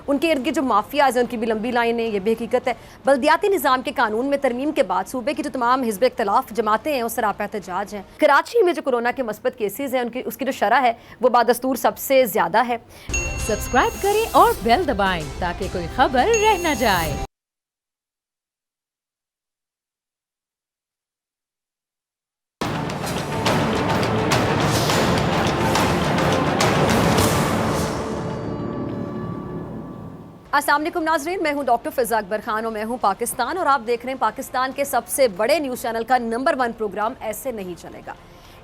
उनके इर्द गिर्द जो माफियाज हैं उनकी भी लंबी लाइनें, ये भी हकीकत है। बल्दियाती निज़ाम के कानून में तरमीम के बाद सूबे की जो तमाम हिज़्ब इख्तिलाफ जमातें हैं उस सरापा एहतजाज हैं। कराची में जो कोरोना के मस्बत केसेज हैं उनकी उसकी जो शरह है वो बादस्तूर सबसे ज़्यादा है। सब्सक्राइब करें और बेल दबाएं ताकि कोई खबर रह न जाए। अस्सलाम वालेकुम नाज़रीन, मैं हूं डॉक्टर फ़िज़ा अकबर खान और मैं हूं पाकिस्तान और आप देख रहे हैं पाकिस्तान के सबसे बड़े न्यूज़ चैनल का नंबर 1 प्रोग्राम ऐसे नहीं चलेगा।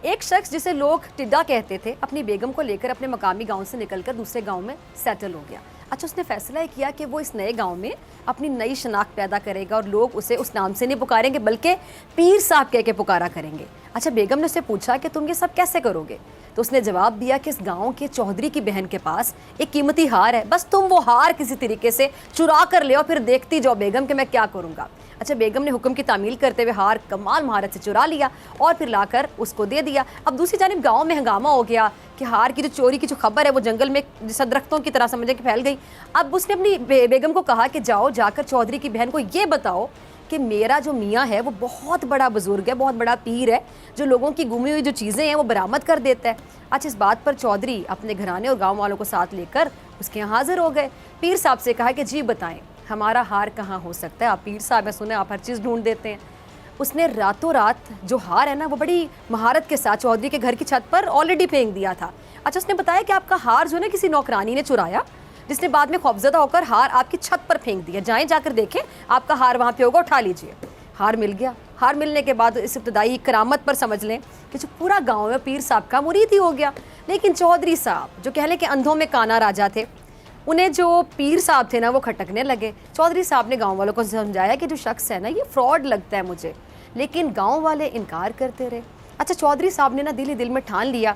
एक शख्स जिसे लोग टिड्डा कहते थे अपनी बेगम को लेकर अपने मकामी गांव से निकलकर दूसरे गांव में सेटल हो गया। अच्छा, उसने फैसला किया कि वो इस नए गांव में अपनी नई शनाख्त पैदा करेगा और लोग उसे उस नाम से नहीं पुकारेंगे बल्कि पीर साहब कह के पुकारा करेंगे। अच्छा, बेगम ने उससे पूछा कि तुम ये सब कैसे करोगे? तो उसने जवाब दिया कि इस गांव के चौधरी की बहन के पास एक कीमती हार है, बस तुम वो हार किसी तरीके से चुरा कर ले और फिर देखती जाओ बेगम कि मैं क्या करूँगा। अच्छा, बेगम ने हुक्म की तामील करते हुए हार कमाल महारत से चुरा लिया और फिर लाकर उसको दे दिया। अब दूसरी जानिब गांव में हंगामा हो गया कि हार की जो चोरी की जो खबर है वो जंगल में जैसा दरख्तों की तरह समझे कि फैल गई। अब उसने अपनी बेगम को कहा कि जाओ जाकर चौधरी की बहन को ये बताओ कि मेरा जो मियाँ है वो बहुत बड़ा बुजुर्ग है, बहुत बड़ा पीर है जो लोगों की गुमी हुई जो चीज़ें हैं वो बरामद कर देता है। अच्छा, इस बात पर चौधरी अपने घराने और गाँव वालों को साथ लेकर उसके यहाँ हाजिर हो गए। पीर साहब से कहा कि जी बताएं हमारा हार कहाँ हो सकता है, आप पीर साहब है, सुने आप हर चीज़ ढूंढ देते हैं। उसने रातों रात जो हार है ना वो बड़ी महारत के साथ चौधरी के घर की छत पर ऑलरेडी फेंक दिया था। अच्छा, उसने बताया कि आपका हार जो है किसी नौकरानी ने चुराया जिसने बाद में खौफजदा होकर हार आपकी छत पर फेंक दिया, जाएं जाकर देखें आपका हार वहाँ पे होगा, उठा लीजिए। हार मिल गया। हार मिलने के बाद इस इब्तदाई करामत पर समझ लें कि जो पूरा गाँव में पीर साहब का मुरीद ही हो गया। लेकिन चौधरी साहब जो कह लें कि अंधों में काना राजा थे, उन्हें जो पीर साहब थे ना वो खटकने लगे। चौधरी साहब ने गांव वालों को समझाया कि जो शख्स है ना ये फ्रॉड लगता है मुझे, लेकिन गांव वाले इनकार करते रहे। अच्छा, चौधरी साहब ने ना दिल ही दिल में ठान लिया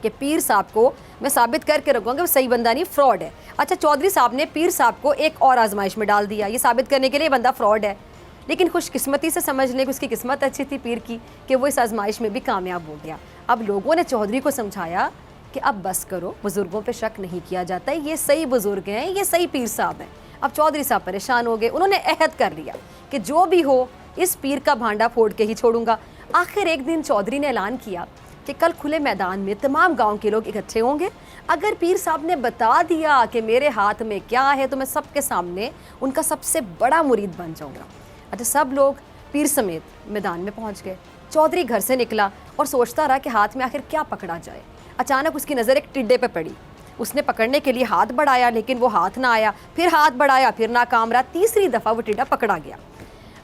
कि पीर साहब को मैं साबित करके रखूँगा वो सही बंदा नहीं, फ्रॉड है। अच्छा, चौधरी साहब ने पीर साहब को एक और आजमाइश में डाल दिया ये साबित करने के लिए बंदा फ्रॉड है। लेकिन खुशकिस्मती से समझ लें कि उसकी किस्मत अच्छी थी पीर की कि वो इस आजमाइश में भी कामयाब हो गया। अब लोगों ने चौधरी को समझाया कि अब बस करो, बुज़ुर्गों पे शक नहीं किया जाता है, ये सही बुज़ुर्ग हैं, ये सही पीर साहब हैं। अब चौधरी साहब परेशान हो गए। उन्होंने अहद कर लिया कि जो भी हो इस पीर का भांडा फोड़ के ही छोड़ूंगा। आखिर एक दिन चौधरी ने ऐलान किया कि कल खुले मैदान में तमाम गांव के लोग इकट्ठे होंगे, अगर पीर साहब ने बता दिया कि मेरे हाथ में क्या है तो मैं सबके सामने उनका सबसे बड़ा मुरीद बन जाऊँगा। अच्छा, सब लोग पीर समेत मैदान में पहुँच गए। चौधरी घर से निकला और सोचता रहा कि हाथ में आखिर क्या पकड़ा जाए। अचानक उसकी नज़र एक टिड्डे पे पड़ी। उसने पकड़ने के लिए हाथ बढ़ाया लेकिन वो हाथ ना आया, फिर हाथ बढ़ाया फिर नाकाम रहा, तीसरी दफ़ा वो टिड्डा पकड़ा गया।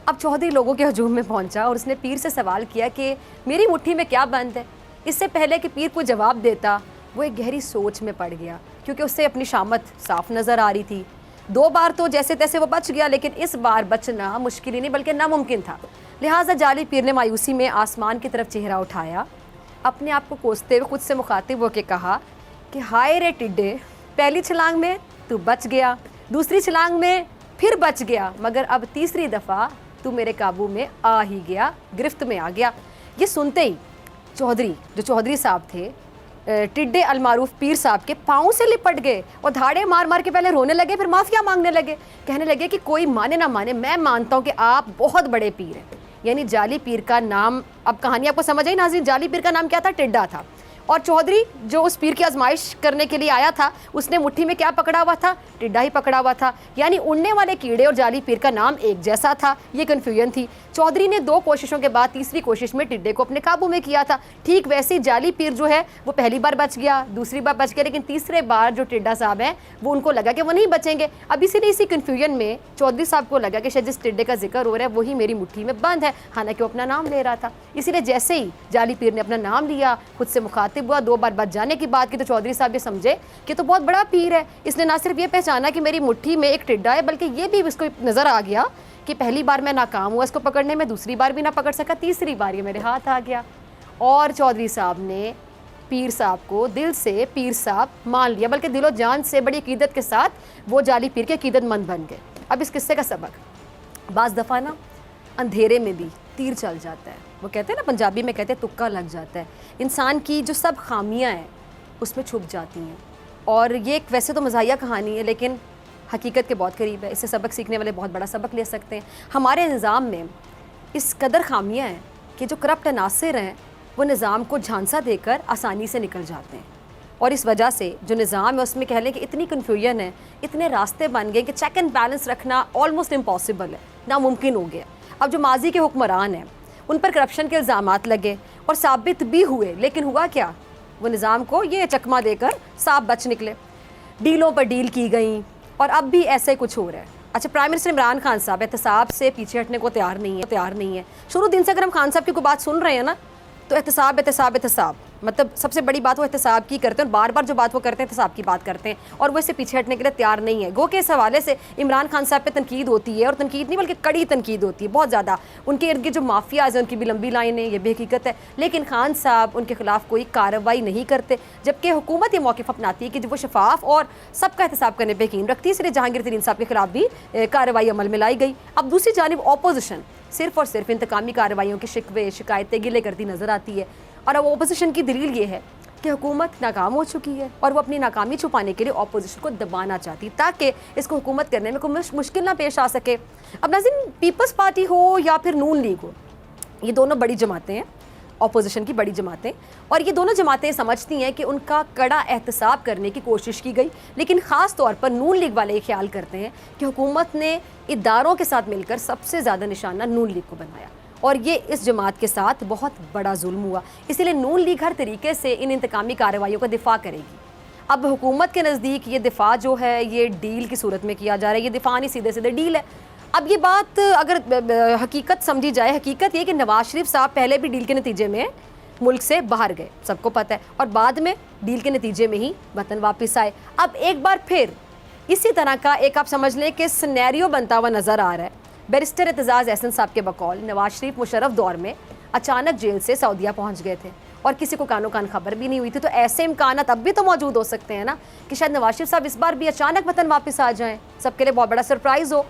अब चौधरी लोगों के हजूम में पहुंचा और उसने पीर से सवाल किया कि मेरी मुट्ठी में क्या बंद है। इससे पहले कि पीर को जवाब देता वो एक गहरी सोच में पड़ गया क्योंकि उससे अपनी शामत साफ नज़र आ रही थी। 2 बार तो जैसे तैसे वो बच गया, लेकिन इस बार बचना मुश्किल ही नहीं बल्कि नामुमकिन था। लिहाजा जाली पीर ने मायूसी में आसमान की तरफ चेहरा उठाया, अपने आप को कोसते हुए खुद से मुखातिब होकर कहा कि हाय रे टिड्डे, पहली छलांग में तू बच गया, दूसरी छलांग में फिर बच गया, मगर अब तीसरी दफ़ा तू मेरे काबू में आ ही गया, गिरफ्त में आ गया। ये सुनते ही चौधरी साहब थे टिड्डे अलमारूफ पीर साहब के पाँव से लिपट गए और धाड़े मार मार के पहले रोने लगे, फिर माफ़िया मांगने लगे। कहने लगे कि कोई माने ना माने, मैं मानता हूँ कि आप बहुत बड़े पीर हैं। यानी जाली पीर का नाम, अब कहानी आपको समझ आई नाज़रीन, जाली पीर का नाम क्या था? टिड्डा था। और चौधरी जो उस पीर की आजमाइश करने के लिए आया था उसने मुट्ठी में क्या पकड़ा हुआ था? टिड्डा ही पकड़ा हुआ था। यानी उड़ने वाले कीड़े और जाली पीर का नाम एक जैसा था। ये कन्फ्यूजन थी। चौधरी ने 2 कोशिशों के बाद तीसरी कोशिश में टिड्डे को अपने काबू में किया था। ठीक वैसे ही जाली पीर जो है वो पहली बार बच गया, दूसरी बार बच गया, लेकिन तीसरे बार जो टिड्डा साहब हैं वो उनको लगा कि वो नहीं बचेंगे। अब इसीलिए इसी कन्फ्यूजन में चौधरी साहब को लगा कि शायद जिस टिड्डे का जिक्र हो रहा है वही मेरी मुट्ठी में बंद है, हालांकि वो अपना नाम ले रहा था। इसीलिए जैसे ही जाली पीर ने अपना नाम लिया, खुद से मुखातिब हुआ, 2 बार बच जाने की बात की, तो चौधरी साहब ये समझे कि तो बहुत बड़ा पीर है। इसने ना सिर्फ ये पहचाना कि मेरी मुट्ठी में एक टिड्डा है, बल्कि ये भी इसको नज़र आ गया कि पहली बार मैं नाकाम हुआ इसको पकड़ने में, दूसरी बार भी ना पकड़ सका, तीसरी बार ये मेरे हाथ आ गया। और चौधरी साहब ने पीर साहब को दिल से पीर साहब मान लिया, बल्कि दिलो जान से बड़ी अकीदत के साथ वो जाली पीर के अकीदतमंद बन गए। अब इस किस्से का सबक, बाज़ दफ़ा ना अंधेरे में भी तीर चल जाता है। वो कहते हैं ना, पंजाबी में कहते हैं तुक्का लग जाता है। इंसान की जो सब खामियां हैं उसमें छुप जाती हैं। और ये एक वैसे तो मज़ाहिया कहानी है, लेकिन हकीकत के बहुत करीब है। इससे सबक सीखने वाले बहुत बड़ा सबक ले सकते हैं। हमारे निज़ाम में इस कदर खामियाँ हैं कि जो करप्ट अनासर हैं वो निज़ाम को झांसा देकर आसानी से निकल जाते हैं, और इस वजह से जो निज़ाम है उसमें कह लें कि इतनी कन्फ्यूजन है, इतने रास्ते बन गए कि चेक एंड बैलेंस रखना ऑलमोस्ट इम्पॉसिबल है, नामुमकिन हो गया। अब जो माजी के हुक्मरान हैं उन पर करप्शन के इल्ज़ामात लगे और साबित भी हुए, लेकिन हुआ क्या, वो निज़ाम को ये चकमा देकर साफ बच निकले। डीलों पर डील की गई और अब भी ऐसे कुछ हो रहा है। अच्छा, प्राइम मिनिस्टर इमरान खान साहब एहतसाब से पीछे हटने को तैयार नहीं है। शुरू दिन से अगर हम खान साहब की कोई बात सुन रहे हैं ना तो एहतसाब, मतलब सबसे बड़ी बात वो एहतसाब की करते हैं, और बार बार जो बात वो करते हैं एहतसाब की बात करते हैं, और वो इससे पीछे हटने के लिए तैयार नहीं है। गो के इस हवाले से इमरान खान साहब पे तनकीद होती है, और तनकीद नहीं बल्कि कड़ी तनकीद होती है बहुत ज़्यादा। उनके इर्द गिर्द जो माफियाज हैं उनकी भी लंबी लाइन है, ये भी हकीकत है, लेकिन खान साहब उनके खिलाफ कोई कार्रवाई नहीं करते, जबकि हुकूमत ये मौक़िफ़ अपनाती है कि वो शफाफ और सबका एहतसाब करने पर यकीन रखती है। इसलिए जहांगीर तरीन साहब के खिलाफ भी कार्रवाई अमल में लाई गई। अब दूसरी जानिब अपोजिशन सिर्फ और सिर्फ इंतकामी कार्रवाइयों के शिकवे शिकायतें गिले करती नज़र आती है, और अब अपोजिशन की दलील ये है कि हुकूमत नाकाम हो चुकी है और वो अपनी नाकामी छुपाने के लिए अपोजिशन को दबाना चाहती ताकि इसको हुकूमत करने में कोई मुश्किल ना पेश आ सके। अब नाज़रीन, पीपल्स पार्टी हो या फिर नून लीग हो, ये दोनों बड़ी जमातें हैं, अपोजिशन की बड़ी जमातें, और ये दोनों जमातें समझती हैं कि उनका कड़ा एहतसाब करने की कोशिश की गई, लेकिन ख़ास तौर पर नून लीग वाले ये ख्याल करते हैं कि हुकूमत ने इदारों के साथ मिलकर सबसे ज़्यादा निशाना नून लीग को बनाया, और ये इस जमात के साथ बहुत बड़ा जुल्म हुआ। इसीलिए नून लीग हर तरीके से इन इंतकामी कार्रवाइयों का दिफा करेगी। अब हुकूमत के नज़दीक ये दिफा जो है ये डील की सूरत में किया जा रहा है, ये दिफा नहीं सीधे सीधे डील है। अब ये बात अगर हकीकत समझी जाए, हकीकत ये कि नवाज शरीफ साहब पहले भी डील के नतीजे में मुल्क से बाहर गए, सबको पता है, और बाद में डील के नतीजे में ही वतन वापस आए। अब एक बार फिर इसी तरह का एक आप समझ लें कि सिनेरियो बनता हुआ नज़र आ रहा है। बैरिस्टर एतजाज़ एहसन साहब के बकौल नवाज शरीफ मुशर्रफ दौर में अचानक जेल से सऊदीया पहुंच गए थे और किसी को कानो कान खबर भी नहीं हुई थी, तो ऐसे इम्कान अब भी तो मौजूद हो सकते हैं ना कि शायद नवाज शरीफ साहब इस बार भी अचानक वतन वापस आ जाएं, सबके लिए बहुत बड़ा सरप्राइज़ हो।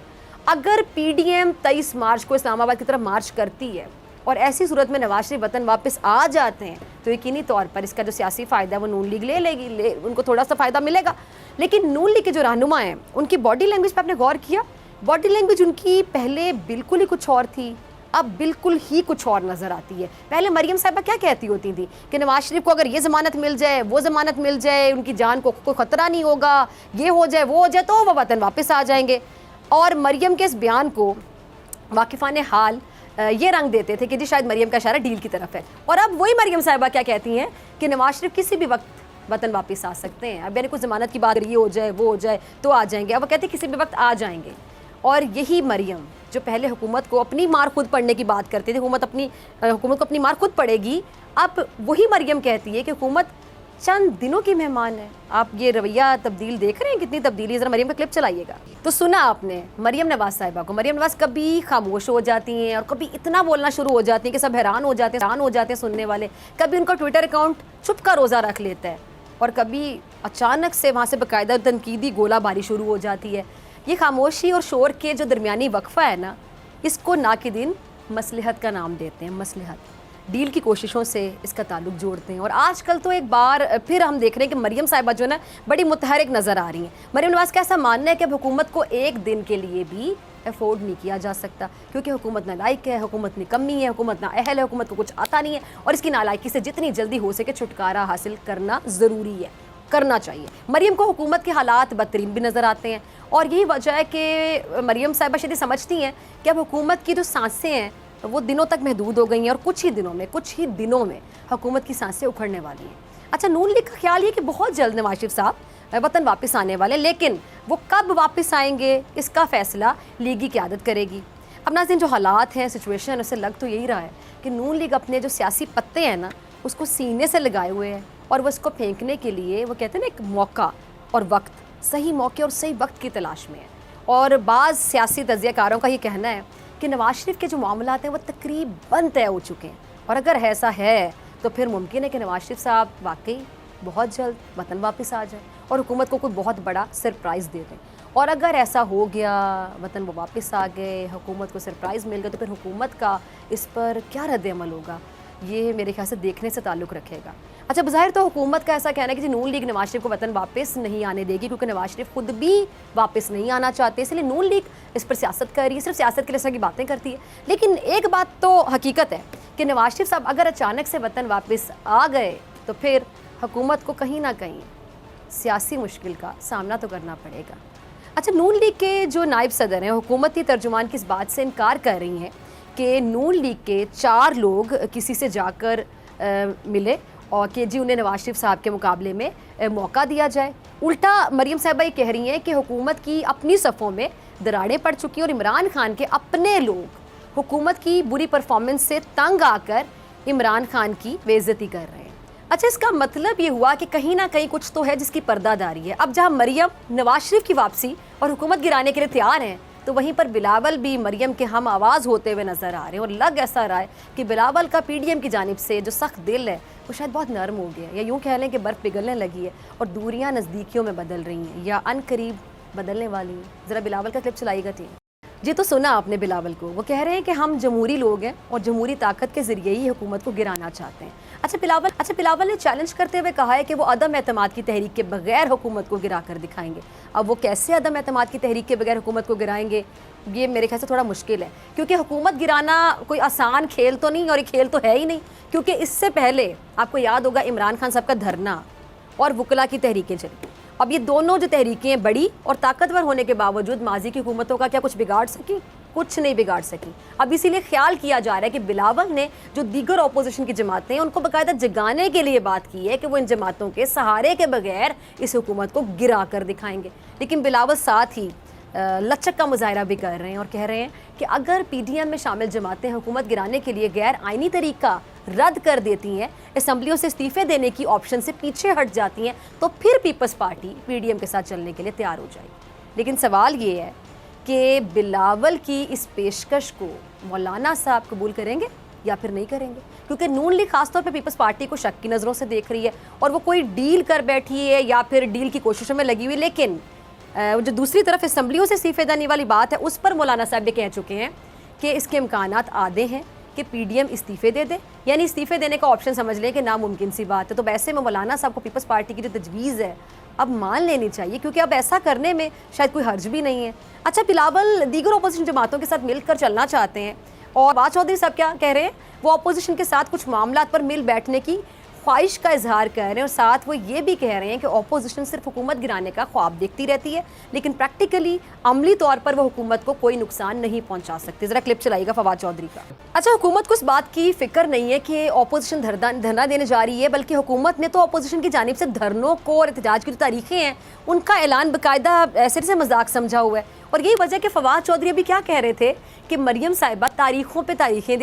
अगर PDM 23 मार्च को इस्लामाबाद की तरफ मार्च करती है और ऐसी सूरत में नवाज शरीफ वतन वापस आ जाते हैं तो यकीनी तौर पर इसका जो सियासी फ़ायदा है वो नून लीग ले लेगी, उनको थोड़ा सा फ़ायदा मिलेगा। लेकिन नून लीग के जो रहनुमा हैं उनकी बॉडी लैंग्वेज पर आपने गौर किया? बॉडी लैंग्वेज उनकी पहले बिल्कुल ही कुछ और थी, अब बिल्कुल ही कुछ और नज़र आती है। पहले मरियम साहिबा क्या कहती होती थी कि नवाज शरीफ को अगर ये ज़मानत मिल जाए, वो ज़मानत मिल जाए, उनकी जान को कोई ख़तरा नहीं होगा, ये हो जाए वो हो जाए, तो वो वतन वापस आ जाएंगे। और मरियम के इस बयान को वाकिफ़ान हाल ये रंग देते थे कि जी शायद मरियम का इशारा डील की तरफ है। और अब वही मरियम साहिबा क्या कहती हैं कि नवाज शरीफ किसी भी वक्त वतन वापस आ सकते हैं। अब यानी कुछ ज़मानत की बात, ये हो जाए वो हो जाए तो आ जाएंगे, अब वो कहते हैं किसी भी वक्त आ जाएंगे। और यही मरियम जो पहले हुकूमत को अपनी मार खुद पड़ने की बात करती थी, हुकूमत को अपनी मार खुद पड़ेगी, अब वही मरियम कहती है कि हुकूमत चंद दिनों की मेहमान है। आप ये रवैया तब्दील देख रहे हैं, कितनी तब्दीली। ज़रा मरियम का क्लिप चलाइएगा। तो सुना आपने मरियम नवाज साहिबा को। मरियम नवाज कभी खामोश हो जाती हैं और कभी इतना बोलना शुरू हो जाती हैं कि सब हैरान हो जाते हैं सुनने वाले। कभी उनका ट्विटर अकाउंट चुप का रोज़ा रख लेता है और कभी अचानक से वहाँ से बाकायदा तनकीदी गोलाबारी शुरू हो जाती है। ये खामोशी और शोर के जो दरमियानी वक्फा है ना, इसको नाकिदीन मसलहत का नाम देते हैं। मसलहत डील की कोशिशों से इसका ताल्लुक जोड़ते हैं। और आजकल तो एक बार फिर हम देख रहे हैं कि मरियम साहिबा जो है ना बड़ी मुतहरिक नज़र आ रही हैं। मरियम नवाज़ का ऐसा मानना है कि अब हुकूमत को एक दिन के लिए भी अफोर्ड नहीं किया जा सकता, क्योंकि हुकूमत नालायक है, हुकूमत निकम्मी है, हुकूमत नाअहल है, हुकूमत को कुछ आता नहीं है, और इसकी नालायकी से जितनी जल्दी हो सके छुटकारा हासिल करना ज़रूरी है, करना चाहिए। मरियम को हुकूमत के हालात बदतरीन भी नज़र आते हैं, और यही वजह है कि मरियम साहिबा शायद समझती हैं कि अब हुकूमत की जो सांसें हैं वो दिनों तक महदूद हो गई हैं और कुछ ही दिनों में हुकूमत की सांसें उखड़ने वाली हैं। अच्छा, नून लीग का ख्याल है कि बहुत जल्द नवाज शरीफ साहब वतन वापस आने वाले, लेकिन वो कब वापस आएंगे इसका फ़ैसला लीग की क़यादत करेगी। अब नाज़रीन, जो हालात हैं, सिचुएशन, उससे लग तो यही रहा है कि नून लीग अपने जो सियासी पत्ते हैं ना उसको सीने से लगाए हुए है, और वो इसको फेंकने के लिए वो कहते हैं ना एक मौका और वक्त, सही मौके और सही वक्त की तलाश में है। और बाज़ सियासी तज्ज़ियाकारों का ये कहना है कि नवाज शरीफ के जो मामलात हैं वो तकरीबन तय हो चुके हैं, और अगर ऐसा है तो फिर मुमकिन है कि नवाज शरीफ साहब वाकई बहुत जल्द वतन वापस आ जाए और हुकूमत को कोई बहुत बड़ा सरप्राइज़ दे दें। और अगर ऐसा हो गया, वतन वो वापस आ गए, हुकूमत को सरप्राइज़ मिल गया, तो फिर हुकूमत का इस पर क्या रद्द अमल होगा, ये मेरे ख्याल से देखने से ताल्लुक़ रखेगा। अच्छा, बज़ाहिर तो हुकूमत का ऐसा कहना है कि जी नून लीग नवाज शरीफ को वतन वापस नहीं आने देगी, क्योंकि नवाज शरीफ खुद भी वापस नहीं आना चाहते, इसलिए नून लीग इस पर सियासत कर रही है, सिर्फ सियासत के लिए इस तरह की बातें करती है। लेकिन एक बात तो हकीकत है कि नवाज शरीफ साहब अगर अचानक से वतन वापस आ गए तो फिर हुकूमत को कहीं ना कहीं सियासी मुश्किल का सामना तो करना पड़ेगा। अच्छा, नून लीग के जो नायब सदर हैं, हुकूमती तर्जुमान की इस बात से इनकार कर रही हैं कि नून लीग के 4 लोग किसी से जाकर मिले और कि जी उन्हें नवाज शरीफ साहब के मुकाबले में मौका दिया जाए। उल्टा मरीम साहिबा ये कह रही हैं कि हुकूमत की अपनी सफ़ों में दरारें पड़ चुकी हैं और इमरान खान के अपने लोग हुकूमत की बुरी परफॉर्मेंस से तंग आकर इमरान खान की बेइज्जती कर रहे हैं। अच्छा, इसका मतलब ये हुआ कि कहीं ना कहीं कुछ तो है जिसकी पर्दादारी है। अब जहाँ मरीम नवाज शरीफ की वापसी और हुकूमत गिराने के लिए तैयार हैं, तो वहीं पर बिलावल भी मरीम के हम आवाज़ होते हुए नज़र आ रहे हैं। और लग ऐसा रहा है कि बिलावल का पीडीएम की जानिब से जो सख्त दिल है वो शायद बहुत नरम हो गया है, या यूँ कह लें कि बर्फ़ पिघलने लगी है और दूरियां नज़दीकियों में बदल रही हैं या अनकरीब बदलने वाली हैं। ज़रा बिलावल का क्लिप चलाइएगा टीम जी। तो सुना आपने बिलावल को, वो कह रहे हैं कि हम जमहूरी लोग हैं और जमहूरी ताकत के ज़रिए ही हुकूमत को गिराना चाहते हैं। अच्छा, बिलावल ने चैलेंज करते हुए कहा है कि वो अदम एतमाद की तहरीक के बगैर हुकूमत को गिरा कर दिखाएंगे। अब वो कैसे अदम एतमाद की तहरीक के बगैर हुकूमत को गिराएंगे, ये मेरे ख्याल से थोड़ा मुश्किल है, क्योंकि हुकूमत गिराना कोई आसान खेल तो नहीं, और ये खेल तो है ही नहीं। क्योंकि इससे पहले आपको याद होगा इमरान खान साहब का धरना और वकला की तहरीकें चली। अब ये दोनों जो तहरीकें बड़ी और ताकतवर होने के बावजूद माजी की हुकूमतों का क्या कुछ बिगाड़ सकी? कुछ नहीं बिगाड़ सकी। अब इसीलिए ख्याल किया जा रहा है कि बिलावल ने जो दीगर अपोजिशन की जमातें हैं उनको बाकायदा जगाने के लिए बात की है कि वो इन जमातों के सहारे के बगैर इस हुकूमत को गिरा कर दिखाएंगे। लेकिन बिलावल साथ ही लचक का मुजाहरा भी कर रहे हैं और कह रहे हैं कि अगर पीडीएम में शामिल जमातें हुकूमत गिराने के लिए गैर आइनी तरीका रद्द कर देती हैं, असम्बलियों से इस्तीफे देने की ऑप्शन से पीछे हट जाती हैं, तो फिर पीपल्स पार्टी पीडीएम के साथ चलने के लिए तैयार हो जाएगी। लेकिन सवाल ये है कि बिलावल की इस पेशकश को मौलाना साहब कबूल करेंगे या फिर नहीं करेंगे, क्योंकि नून लीग खासतौर पर पीपल्स पार्टी को शक की नज़रों से देख रही है और वो कोई डील कर बैठी है या फिर डील की कोशिशों में लगी हुई। लेकिन जो दूसरी तरफ असम्बलियों से इस्तीफे देने वाली बात है, उस पर मौलाना साहब भी कह चुके हैं कि इसके इम्कानात आधे हैं कि पीडीएम इस्तीफे दे दे, यानी इस्तीफे देने का ऑप्शन समझ लें कि नामुमकिन सी बात है। तो वैसे में मौलाना साहब को पीपल्स पार्टी की जो तजवीज़ है अब मान लेनी चाहिए, क्योंकि अब ऐसा करने में शायद कोई हर्ज भी नहीं है। अच्छा, बिलावल दीगर अपोजिशन जमातों के साथ मिलकर चलना चाहते हैं और फवाद चौधरी साहब क्या कह रहे हैं, वो अपोजिशन के साथ कुछ मामला पर मिल बैठने की ख्वाहिश का इजहार कर रहे हैं और साथ वो ये भी कह रहे हैं कि अपोजिशन सिर्फ हुकूमत गिराने का ख्वाब देखती रहती है, लेकिन प्रैक्टिकली अमली तौर पर वो हुकूमत को कोई नुकसान नहीं पहुंचा सकती। ज़रा क्लिप चलाइएगा फवाद चौधरी का। अच्छा, हुकूमत को इस बात की फिक्र नहीं है कि अपोजिशन धरना देने जा रही है, बल्कि हुकूमत ने तो अपोजिशन की जानिब से धरनों को और एहतजाज की जो तारीखें हैं उनका ऐलान बाकायदा ऐसे से मजाक समझा हुआ है। और यही वजह कि फवाद चौधरी अभी क्या कह रहे थे कि मरियम साहिबा तारीखों पे तारीखें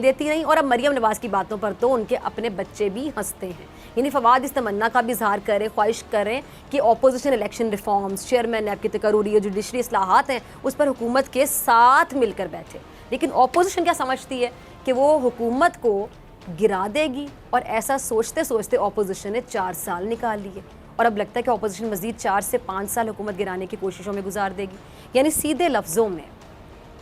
देती नहीं, और अब मरियम नवाज़ की बातों पर तो उनके अपने बच्चे भी हंसते हैं। यानी फवाद इस तमन्ना का भी इजहार करें, ख्वाहिश करें कि अपोजिशन इलेक्शन रिफॉर्म्स, चेयरमैन नैब की तकरूरी, जुडिशरी इस्लाहात हैं, उस पर हुकूमत के साथ मिलकर बैठे। लेकिन अपोजिशन क्या समझती है कि वो हुकूमत को गिरा देगी, और ऐसा सोचते सोचते अपोजिशन ने 4 साल निकाल लिए और अब लगता है कि अपोजिशन मज़ीद 4 से 5 साल हुकूमत गिराने की कोशिशों में गुजार देगी। यानी सीधे लफ्ज़ों में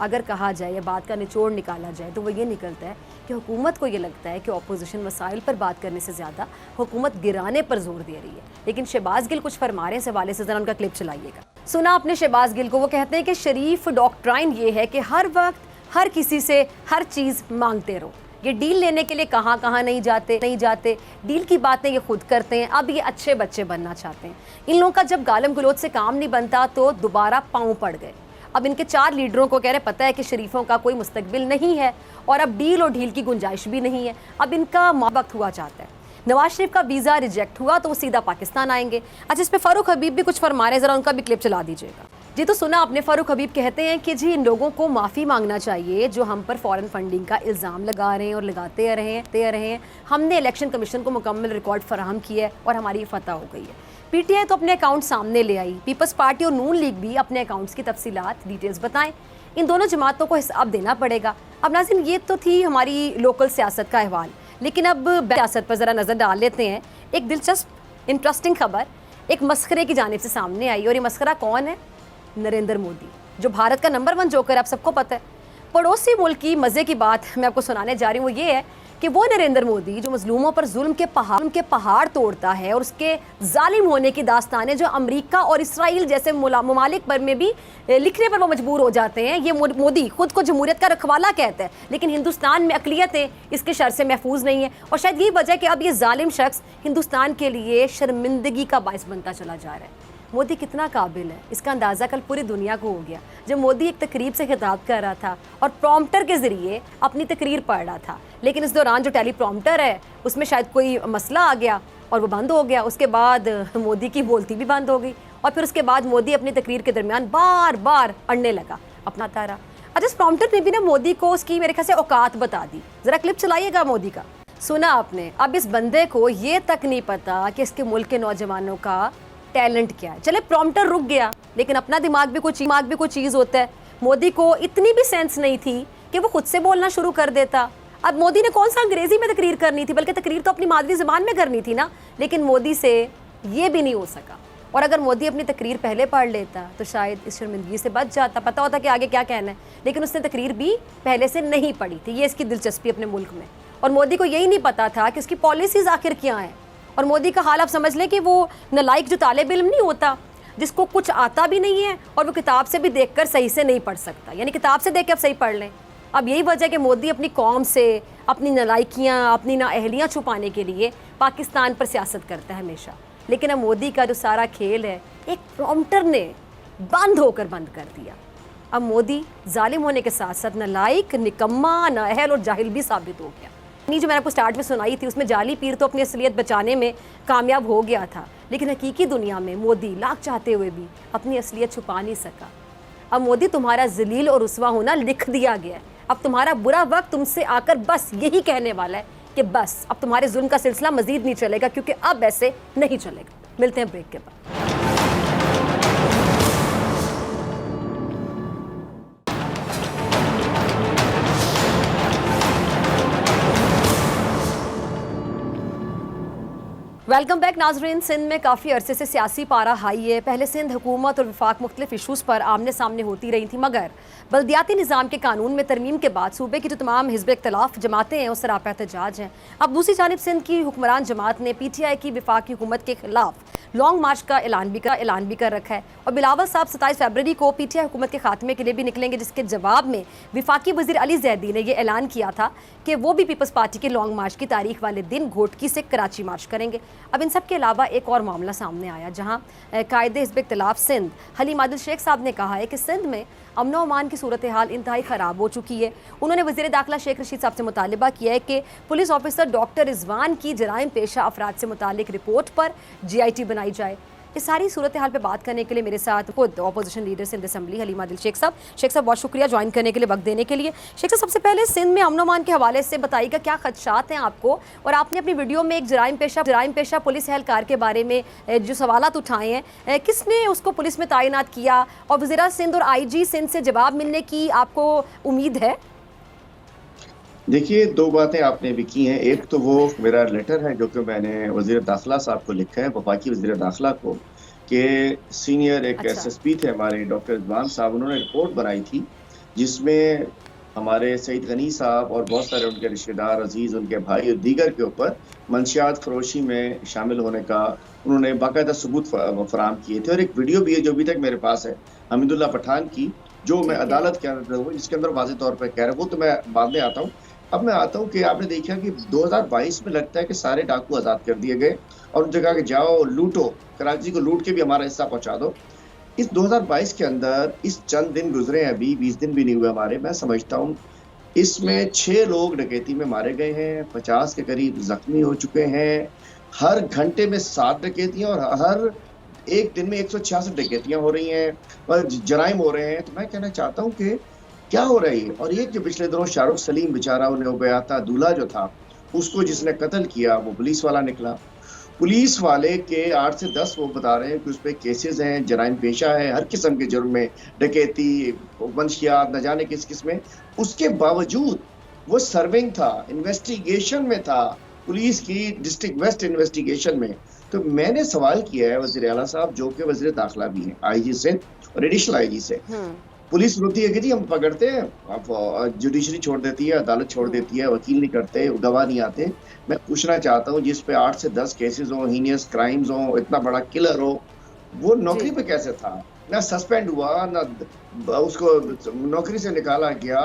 अगर कहा जाए या बात का निचोड़ निकाला जाए तो वो ये निकलता है कि हुकूमत को ये लगता है कि अपोजिशन मसाइल पर बात करने से ज़्यादा हुकूमत गिराने पर जोर दे रही है। लेकिन शहबाज गिल कुछ फरमा रहे हैं, इस हवाले से ज़रा उनका क्लिप चलाइएगा। सुना आपने शहबाज गिल को, वो कहते हैं कि शरीफ डॉक्ट्राइन ये है कि हर वक्त हर किसी से हर चीज़ मांगते रहो। ये डील लेने के लिए कहाँ कहाँ नहीं जाते, डील की बातें ये खुद करते हैं। अब ये अच्छे बच्चे बनना चाहते हैं। इन लोगों का जब गालम गलोच से काम नहीं बनता तो दोबारा पाँव पड़ गए। अब इनके 4 लीडरों को कह रहे पता है कि शरीफों का कोई मुस्तकबिल नहीं है और अब डील और ढील की गुंजाइश भी नहीं है। अब इनका वक्त हुआ चाहता है। नवाज शरीफ का वीज़ा रिजेक्ट हुआ तो वो सीधा पाकिस्तान आएंगे। अच्छा, इस पर फ़ारूक हबीब भी कुछ फरमा रहे हैं, ज़रा उनका भी क्लिप चला दीजिएगा। जी, तो सुना आपने, फ़ारूक हबीब कहते हैं कि जी इन लोगों को माफ़ी मांगना चाहिए जो हम पर फॉरेन फंडिंग का इल्ज़ाम लगा रहे हैं और लगाते रहे हैं। हमने इलेक्शन कमीशन को मुकम्मल रिकॉर्ड फराहम किया है और हमारी फतह हो गई है। पीटीआई तो अपने अकाउंट सामने ले आई, पीपल्स पार्टी और नून लीग भी अपने अकाउंट्स की तफसीलात डिटेल्स बताएं। इन दोनों जमातों को हिसाब देना पड़ेगा। अब नाज़रीन, ये तो थी हमारी लोकल सियासत का अहवाल, लेकिन अब सियासत पर ज़रा नज़र डाल लेते हैं। एक दिलचस्प इंटरेस्टिंग खबर एक मस्खरे की जानिब से सामने आई, और ये मस्खरा कौन है? नरेंद्र मोदी, जो भारत का नंबर 1 जोकर है, आप सबको पता है। पड़ोसी मुल्क की मज़े की बात मैं आपको सुनाने जा रही हूँ, वो ये है कि वो नरेंद्र मोदी जो मजलूमों पर जुल्म के पहाड़ तोड़ता है और उसके जालिम होने की दास्तानें जो अमेरिका और इसराइल जैसे ममालिक पर में भी लिखने पर वो मजबूर हो जाते हैं। ये मोदी खुद को जमहूरियत का रखवाला कहता है, लेकिन हिंदुस्तान में अकलियतें इसके शर से महफूज नहीं है। और शायद यही वजह कि अब ये जालिम शख्स हिंदुस्तान के लिए शर्मिंदगी का बायस बनता चला जा रहा है। मोदी कितना काबिल है इसका अंदाज़ा कल पूरी दुनिया को हो गया, जब मोदी एक तकरीब से खिताब कर रहा था और प्रॉम्प्टर के ज़रिए अपनी तकरीर पढ़ रहा था। लेकिन इस दौरान जो टेली प्रॉम्प्टर है उसमें शायद कोई मसला आ गया और वो बंद हो गया। उसके बाद मोदी की बोलती भी बंद हो गई और फिर उसके बाद मोदी अपनी तकरीर के दरमियान बार बार अड़ने लगा अपना तारा। अच्छा, इस प्रॉम्प्टर ने भी ना मोदी को उसकी मेरे ख्याल से औकात बता दी। ज़रा क्लिप चलाइएगा मोदी का, सुना आपने। अब इस बंदे को ये तक नहीं पता कि इसके मुल्क के नौजवानों का टैलेंट क्या है। चले प्रॉम्प्टर रुक गया, लेकिन अपना दिमाग भी कोई चीज़ होता है। मोदी को इतनी भी सेंस नहीं थी कि वो खुद से बोलना शुरू कर देता। अब मोदी ने कौन सा अंग्रेजी में तकरीर करनी थी, बल्कि तकरीर तो अपनी मादरी ज़बान में करनी थी ना, लेकिन मोदी से ये भी नहीं हो सका। और अगर मोदी अपनी तकरीर पहले पढ़ लेता तो शायद इस शर्मिंदगी से बच जाता, पता होता कि आगे क्या कहना है। लेकिन उसने तकरीर भी पहले से नहीं पढ़ी थी। ये इसकी दिलचस्पी अपने मुल्क में। और मोदी को यही नहीं पता था कि उसकी पॉलिसीज़ आखिर क्या हैं। और मोदी का हाल आप समझ लें कि वो नलायक जो तालिब इल्म नहीं होता, जिसको कुछ आता भी नहीं है और वो किताब से भी देखकर सही से नहीं पढ़ सकता, यानी किताब से देख के आप सही पढ़ लें। अब यही वजह कि मोदी अपनी कौम से अपनी नलायकियाँ, अपनी नाअहलियाँ छुपाने के लिए पाकिस्तान पर सियासत करता है हमेशा। लेकिन अब मोदी का जो सारा खेल है एक प्रॉम्प्टर ने बंद होकर बंद कर दिया। अब मोदी जालिम होने के साथ साथ नलायक, निकम्मा, नाअहल और जाहिल भी साबित हो गया। नहीं, जो मैंने आपको स्टार्ट में सुनाई थी उसमें जाली पीर तो अपनी असलियत बचाने में कामयाब हो गया था, लेकिन हकीकी दुनिया में मोदी लाख चाहते हुए भी अपनी असलियत छुपा नहीं सका। अब मोदी तुम्हारा जलील और रुस्वा होना लिख दिया गया है। अब तुम्हारा बुरा वक्त तुमसे आकर बस यही कहने वाला है कि बस अब तुम्हारे जुल्म का सिलसिला मजीद नहीं चलेगा, क्योंकि अब ऐसे नहीं चलेगा। मिलते हैं ब्रेक के बाद। वेलकम बैक नाजरीन। सिंध में काफ़ी अरसे से सियासी पारा हाई है। पहले सिंध हुकूमत और वफाक मुख्तलिफ इशूज़ पर आमने सामने होती रही थी, मगर बल्दियाती निज़ाम के कानून में तरमीम के बाद सूबे की जो तमाम हिज़्ब इख्तिलाफ जमातें हैं उस सरापा एहतजाज हैं। अब दूसरी जानिब सिंध की हुक्मरान जमात ने PTI की वफाकी हुकूमत के खिलाफ लॉन्ग मार्च का ऐलान भी कर रखा है। और बिलावल साहब 27 फरवरी को PTI हुकूमत के खात्मे के लिए भी निकलेंगे, जिसके जवाब में वफाकी वज़ीर अली ज़ैदी ने यह ऐलान किया था कि वो भी पीपल्स पार्टी के लॉन्ग मार्च की तारीख वाले दिन घोटकी से कराची मार्च करेंगे। अब इन सब के अलावा एक और मामला सामने आया, जहां कायदे हिज़्ब इख्तिलाफ सिंध हलीम आदिल शेख साहब ने कहा है कि सिंध में अमन व अमान की सूरत हाल इंतहाई ख़राब हो चुकी है। उन्होंने वज़ीर दाखिला शेख रशीद साहब से मुतालबा किया है कि पुलिस ऑफिसर डॉक्टर रिजवान की जराइम पेशा अफराद से मुतालिक रिपोर्ट पर GIT बनाई जाए। इस सारी सूरत हाल पे बात करने के लिए मेरे साथ खुद opposition leader Sindh assembly Haleem Adil Shaikh साहब। शेख साहब बहुत शुक्रिया ज्वाइन करने के लिए, वक्त देने के लिए। शेख साहब, सबसे पहले सिंध में अमन व अमान के हवाले से बताइएगा क्या खदशात हैं आपको, और आपने अपनी वीडियो में एक जराइम पेशा पुलिस एहलकार के बारे में जो सवालात उठाए हैं, किसने उसको पुलिस में तैनात किया, और वज़ीर सिंध और IG सिंध से जवाब मिलने की आपको उम्मीद है? देखिए, दो बातें आपने भी की हैं। एक तो वो मेरा लेटर है जो कि मैंने वज़ीर दाखिला साहब को लिखा है, वफाकी वज़ीर दाखिला को, कि सीनियर एक SSP थे हमारे डॉक्टर रिजवान साहब, उन्होंने रिपोर्ट बनाई थी जिसमें हमारे सईद गनी साहब और बहुत सारे उनके रिश्तेदार, अजीज़, उनके भाई और दीगर के ऊपर मंशियात फरोशी में शामिल होने का उन्होंने बाकायदा सबूत फराहम किए थे। और एक वीडियो भी है जो अभी तक मेरे पास है हमीदुल्लाह पठान की, जो मैं अदालत के अंदर हूँ, जिसके अंदर वाज़ेह तौर पर कह रहा हूँ। तो मैं बाद में आता हूँ। अब मैं आता हूँ कि आपने देखा कि 2022 में लगता है कि सारे डाकू आज़ाद कर दिए गए और उनसे कहा कि जाओ लूटो, कराची को लूट के भी हमारा हिस्सा पहुंचा दो। इस 2022 के अंदर इस चंद दिन गुजरे हैं, अभी 20 दिन भी नहीं हुए हमारे, मैं समझता हूँ इसमें 6 लोग डकैती में मारे गए हैं, 50 के करीब जख्मी हो चुके हैं। हर घंटे में 7 डकैतियां और हर एक दिन में 166 डकैतियां हो रही हैं और जराइम हो रहे हैं। तो मैं कहना चाहता हूँ कि क्या हो रही है। और ये जो पिछले दिनों शाहरुख सलीम बेचारा उन्हें हो गया था, दूल्हा जो था उसको जिसने कत्ल किया वो पुलिस वाला निकला। पुलिस वाले के 8 से 10 वो बता रहे हैं कि उस पर केसेस हैं, जराइम पेशा है, हर किस्म के जुर्म में, डकैती, वंशियात, न जाने किस किस में। उसके बावजूद वो सर्विंग था, इन्वेस्टिगेशन में था, पुलिस की डिस्ट्रिक्ट वेस्ट इन्वेस्टिगेशन में। तो मैंने सवाल किया है वज़ीर आला साहब, जो कि वज़ीर दाखिला भी हैं, IG से और एडिशनल IG से, पुलिस रोती है कि जी हम पकड़ते हैं, आप जुडिशरी छोड़ देती है, अदालत छोड़ देती है, वकील नहीं करते, गवाह नहीं आते। मैं पूछना चाहता हूँ जिस पे 8 से 10 केसेस हो, हीनियस क्राइम्स हो, इतना बड़ा किलर हो, वो नौकरी जी पे कैसे था? ना सस्पेंड हुआ, ना उसको नौकरी से निकाला गया,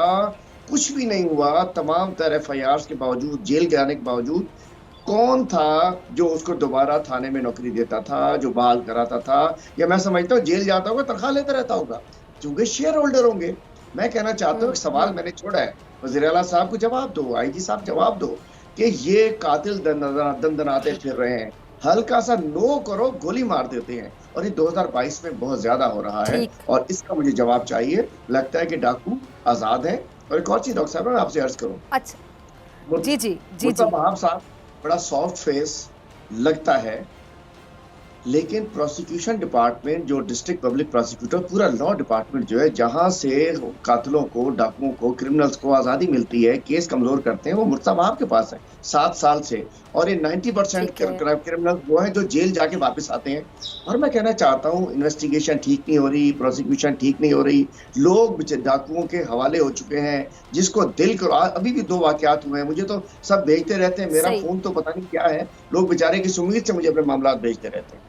कुछ भी नहीं हुआ। तमाम तरह एफआईआर के बावजूद, जेल जाने के बावजूद, कौन था जो उसको दोबारा थाने में नौकरी देता था, जो बहाल कराता था? या मैं समझता हूँ जेल जाता होगा, तनख्वाह लेता रहता होगा, क्योंकि शेयर होल्डर होंगे। मैं कहना चाहता हूँ, एक सवाल मैंने छोड़ा है, वज़ीर आला साहब को जवाब दो, आईजी साहब जवाब दो कि ये कातिल दंदनाते फिर रहे हैं, हल्का सा नो करो गोली मार देते हैं, और ये 2022 में बहुत ज्यादा हो रहा है, ठीक। और इसका मुझे जवाब चाहिए। लगता है कि डाकू आजाद है। और एक और चीज डॉक्टर साहब मैं आपसे अर्ज करूं, अच्छा जी जी जी जी मुर्तजा वहाब साहब बड़ा सॉफ्ट फेस लगता है, लेकिन प्रोसिक्यूशन डिपार्टमेंट, जो डिस्ट्रिक्ट पब्लिक प्रोसिक्यूटर, पूरा लॉ डिपार्टमेंट जो है, जहां से कातिलों को, डाकुओं को, क्रिमिनल्स को आजादी मिलती है, केस कमजोर करते हैं, वो मुर्तजा वहाब के पास है 7 साल से। और ये 90% ठीक है। क्रिमिनल वो हैं जो जेल जाके वापस आते हैं। और मैं कहना चाहता हूँ, इन्वेस्टिगेशन ठीक नहीं हो रही, प्रोसिक्यूशन ठीक नहीं हो रही, लोग डाकुओं के हवाले हो चुके हैं, जिसको दिल को अभी भी 2 वाकयात हुए हैं, मुझे तो सब भेजते रहते हैं, मेरा सही। फोन तो पता नहीं क्या है, लोग बेचारे किस उम्मीद से मुझे अपने मामला भेजते रहते हैं।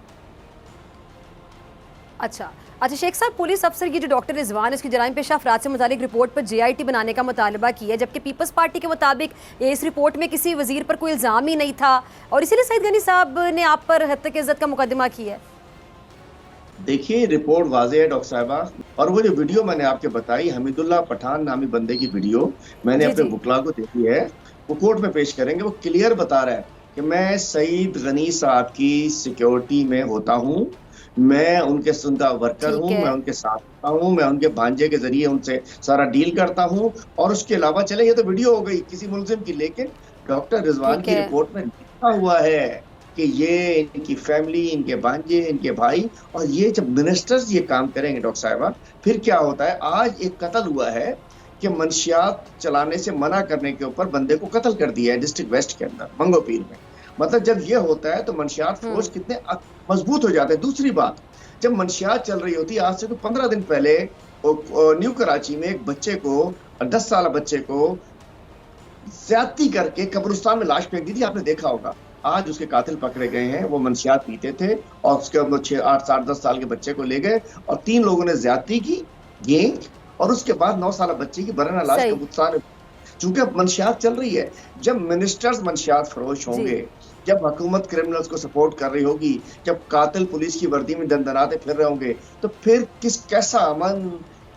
अच्छा अच्छा शेख साहब, पुलिस अफसर की जो डॉक्टर रिजवान, इसकी जराइम पेशा अफराद से मुतालिक रिपोर्ट पर JIT बनाने का मुतालबा किया है, जबकि पीपल्स पार्टी के मुताबिक इस रिपोर्ट में किसी वजीर पर कोई इल्ज़ाम ही नहीं था, और इसीलिए सईद गनी साहब ने आप पर हत्या की इज्जत का मुकदमा किया है। देखिए, रिपोर्ट वाज़ेह है डॉक्टर साहिबा, और वो जो वीडियो मैंने आपके बताई, हमीदुल्लाह पठान नामी बंदे की वीडियो मैंने जी अपने जी वकला को देखी है, वो कोर्ट में पेश करेंगे। वो क्लियर बता रहा है कि मैं सईद गनी साहब की सिक्योरिटी में होता हूँ, मैं उनका वर्कर ठीक हूँ, है। मैं उनके साथ होता हूँ, मैं उनके भांजे के जरिए उनसे सारा डील करता हूँ। और उसके अलावा, चले ये तो वीडियो हो गई किसी मुलजिम की, लेकिन डॉक्टर रिजवान ठीक की है। रिपोर्ट में लिखा हुआ है कि ये इनकी फैमिली, इनके भांजे, इनके भाई, और ये जब मिनिस्टर्स ये काम करेंगे डॉक्टर साहिबा, फिर क्या होता है? आज एक कत्ल हुआ है कि मंशियात चलाने से मना करने के ऊपर बंदे को कत्ल कर दिया है डिस्ट्रिक्ट वेस्ट के अंदर, मंगोपीर में। मतलब जब ये होता है तो मंशियात फरोश कितने मजबूत हो जाते हैं। दूसरी बात, जब मंशियात चल रही होती है, आज से तो 15 दिन पहले न्यू कराची में एक बच्चे को, 10 साल बच्चे को ज्यादती करके कब्रिस्तान में लाश फेंक दी थी, आपने देखा होगा। आज उसके कातिल पकड़े गए हैं, वो मंशियात पीते थे, और उसके 6, 8, 7, 10 साल के बच्चे को ले गए, और 3 लोगों ने ज्यादती की, गैंग, और उसके बाद 9 साल बच्चे की बरना लाश सही। कब्रिस्तान में। चूंकि अब मंशियात चल रही है, जब मिनिस्टर्स मंशियात फरोश जी होंगे, जब हुकूमत क्रिमिनल्स को सपोर्ट कर रही होगी, जब कातिल पुलिस की वर्दी में दंदनाते फिर रहे होंगे, तो फिर कैसा अमन,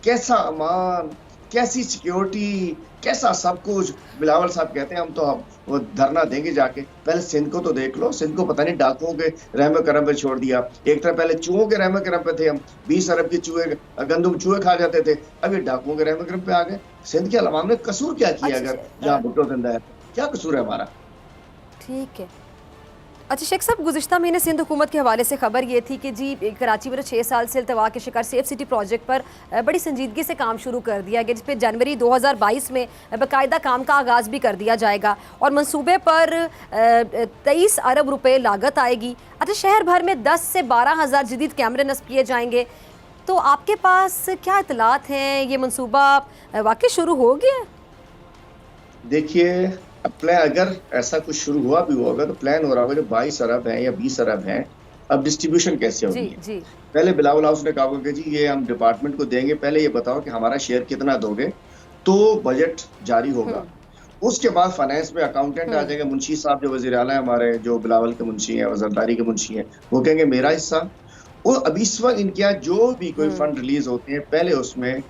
कैसा अमान, कैसी सिक्योरिटी, कैसा सब कुछ। बिलावल साहब कहते हैं हम तो वो धरना देंगे जाके। पहले सिंध को तो देख लो, सिंध को पता नहीं डाकुओं के रहम करम पे छोड़ दिया। एक तरह पहले चूहों के रहम करम पे थे हम, 20 अरब के चूहे, गंदुम चूहे खा जाते थे, अब ये डाकुओं के रहम करम पे आ गए। सिंध के अवाम ने कसूर क्या किया? अच्छा अगर जहाँ भुट्टो जिंदा है, क्या कसूर है हमारा? ठीक है। अच्छा शेख साहब, गुज़िश्ता महीने सिंध हुकूमत के हवाले से खबर ये थी कि जी कराची में 6 साल से अल्तवा के शिकार सेफ सिटी प्रोजेक्ट पर बड़ी संजीदगी से काम शुरू कर दिया गया, जिस पर जनवरी 2022 में बाकायदा काम का आगाज़ भी कर दिया जाएगा, और मंसूबे पर 23 अरब रुपए लागत आएगी। अच्छा, शहर भर में 10 से 12 हज़ार जदीद कैमरे नस्ब किए जाएंगे। तो आपके पास क्या इतलात हैं, ये मनसूबा वाकई शुरू हो गया? देखिए, प्लान अगर ऐसा कुछ शुरू हुआ भी होगा तो प्लान हो रहा होगा जो 22 अरब है या 20 अरब है, अब डिस्ट्रीब्यूशन कैसे होगी? जी जी पहले बिलावल हाउस ने कहा कि जी ये हम डिपार्टमेंट को देंगे, पहले ये बताओ कि हमारा शेयर कितना दोगे, तो बजट जारी होगा। उसके बाद फाइनेंस में अकाउंटेंट आ जाएंगे, मुंशी साहब जो वजीर आला है हमारे, जो बिलावल के मुंशी हैं, वज़रदारी के मुंशी हैं, वो कहेंगे मेरा हिस्सा। वो अभी इस वक्त इनके यहाँ जो भी कोई फंड रिलीज होते हैं, पहले उसमें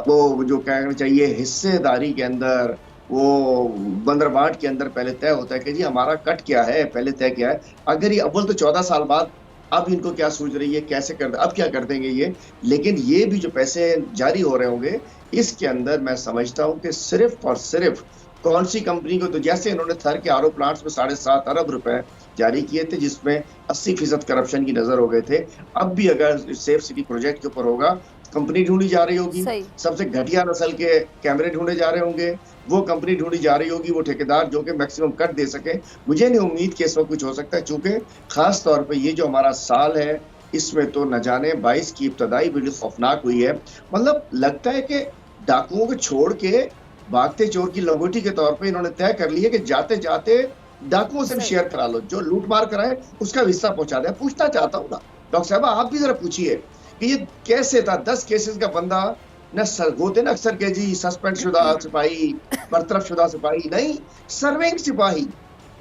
वो जो कहना चाहिए हिस्सेदारी के अंदर, वो बंदरबाट के अंदर पहले तय होता है कि जी हमारा कट क्या है, पहले तय क्या है। अगर ये अव्वल तो 14 साल बाद, अब इनको क्या सूझ रही है, कैसे कर, अब क्या कर देंगे ये। लेकिन ये भी जो पैसे जारी हो रहे होंगे, इसके अंदर मैं समझता हूँ कि सिर्फ और सिर्फ कौन सी कंपनी को, तो जैसे इन्होंने थर के आरओ प्लांट्स में 7.5 अरब रुपए जारी किए थे, जिसमें 80% करप्शन की नजर हो गए थे, अब भी अगर सेफ सिटी प्रोजेक्ट के ऊपर होगा, कंपनी ढूंढी जा रही होगी, सबसे घटिया नस्ल के कैमरे ढूंढे जा रहे होंगे, वो कंपनी ढूंढी जा रही होगी, वो ठेकेदार जो कि मैक्सिमम कट दे सके। मुझे नहीं उम्मीद कि इस वक्त कुछ हो सकता है, चूंकि खास तौर पे ये जो हमारा साल है, इसमें तो न जाने 22 की इब्तदाई बड़ी खौफनाक हुई है। मतलब लगता है कि डाकुओं को छोड़ के भागते चोर की लंगोटी के तौर पे इन्होंने तय कर लिया कि जाते जाते डाकुओं से भी सही। शेयर करा लो, जो लूट मार कराए उसका भी हिस्सा पहुंचा दे। पूछना चाहता हूँ ना डॉक्टर साहब, आप भी जरा पूछिए कि ये कैसे था? 10 केसेस का बंदा न सर होते ना अक्सर के जी सस्पेंड शुदा सिपाही, बरतरफ शुदा सिपाही नहीं, सर्विंग सिपाही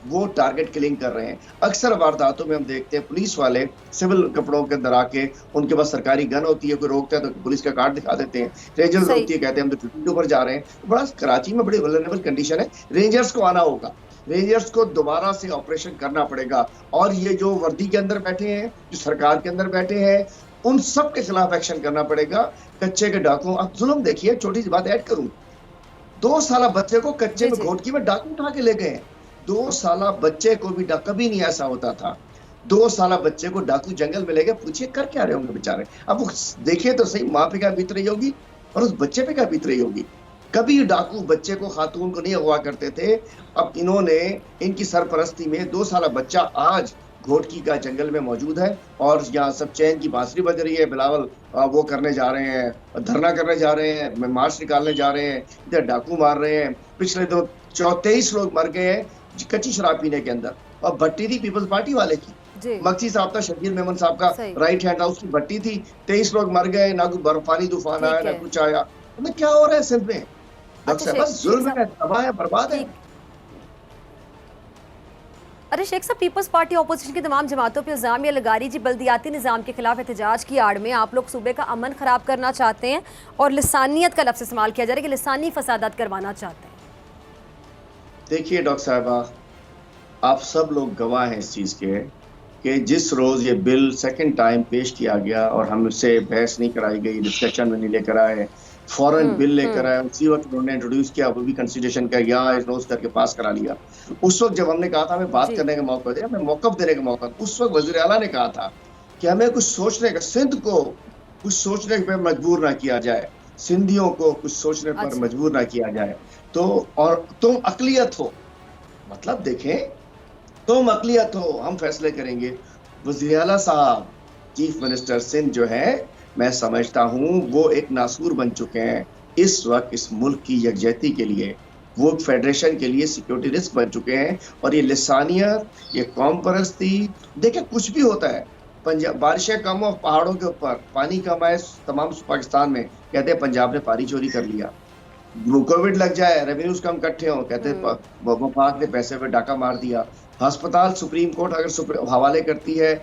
वो टारगेट किलिंग कर रहे हैं। अक्सर वारदातों में हम देखते हैं पुलिस वाले सिविल कपड़ों के अंदर आके, उनके पास सरकारी गन होती है, कोई रोकता है तो पुलिस का कार्ड दिखा देते हैं, रेंजर्स सही। होती है कहते हैं हम तो ड्यूटी के ऊपर जा रहे हैं। बड़ा कराची में बड़ी वल्नरेबल कंडीशन है, रेंजर्स को आना होगा, रेंजर्स को दोबारा से ऑपरेशन करना पड़ेगा। और ये जो वर्दी के अंदर बैठे हैं, जो सरकार के अंदर बैठे हैं, उन सब के खिलाफ एक्शन करना पड़ेगा। कच्चे के डाकुओं, अब जुल्म देखिए, छोटी सी बात ऐड करूं, 2 साल बच्चे को कच्चे में घोटकी में डाकू उठा के ले गए। 2 साल बच्चे को भी कभी नहीं ऐसा होता था। 2 साल बच्चे को डाकू जंगल में ले गए, पूछिए कर क्या रहे होंगे बेचारे। अब वो देखिए तो सही, माँ पे क्या बीत रही होगी और उस बच्चे पे क्या बीत रही होगी। कभी डाकू बच्चे को, खातून को नहीं अगवा करते थे। अब इन्होंने, इनकी सरपरस्ती में 2 साल बच्चा आज घोटकी का जंगल में मौजूद है और यहाँ सब चैन की बांसुरी बज रही है। बिलावल वो करने जा रहे हैं, धरना करने जा रहे हैं, मार्च निकालने जा रहे हैं, इधर डाकू मार रहे हैं। पिछले 23 लोग मर गए हैं कच्ची शराब पीने के अंदर। और भट्टी थी पीपल्स पार्टी वाले की, मक्सी साहब था, शकील मेमन साहब का राइट हैंड हाउस की भट्टी थी। 23 लोग मर गए, ना कोई बर्फानी तूफान आया, ना कुछ आया। मतलब क्या हो रहा है सिंध में? बस जुल्म है, तबाह है, बर्बाद है। अरे शेख साहब, पीपल्स पार्टी ऑपोजिशन की तमाम जमातों पर इल्जाम ये लगा रही जी, बल्दियाती निज़ाम के खिलाफ एहतजाज की आड़ में आप लोग सूबे का अमन ख़राब करना चाहते हैं और लिसानियत का लफ्ज़ इस्तेमाल किया जा रहा है कि लिसानी फसादात करवाना चाहते हैं। देखिए डॉक्टर साहबा, आप सब लोग गवाह हैं इस चीज़ के कि जिस रोज़ ये बिल सेकंड टाइम पेश किया गया और हमसे बहस नहीं कराई गई, डिस्कशन में नहीं लेकर आए, फौरन बिल लेकर आए, उसी वक्त उन्होंने इंट्रोड्यूस किया, वो भी कंसिडरेशन का यहाँ इग्नोर करके पास करा लिया। उस वक्त जब हमने कहा था हमें बात करने का मौका दे, हमें मौक़िफ़ देने का मौका, उस वक्त वज़ीर आला ने कहा था कि हमें कुछ सोचने का, सिंध को कुछ सोचने पर मजबूर ना किया जाए, सिंधियों को कुछ सोचने पर मजबूर ना किया जाए। तो और तुम अक़लियत हो, मतलब देखें, तुम अक़लियत हो, हम फैसले करेंगे। वज़ीर आला साहब, चीफ मिनिस्टर सिंध जो है, मैं समझता हूँ वो एक नासूर बन चुके हैं इस वक्त इस मुल्क की यकजहती के लिए। वो फेडरेशन के लिए सिक्योरिटी रिस्क बन चुके हैं। और ये लिसानियत, ये कौम परस्ती, देखिए कुछ भी होता है, पंजाब बारिशें कम हो पहाड़ों के ऊपर, पानी कम आए तमाम पाकिस्तान में, कहते हैं पंजाब ने पानी चोरी कर लिया। कोविड लग जाए, रेवेन्यूज कम इकट्ठे हो, कहते हैं वफाक ने पैसे पे डाका मार दिया। अस्पताल सुप्रीम कोर्ट अगर हवाले करती है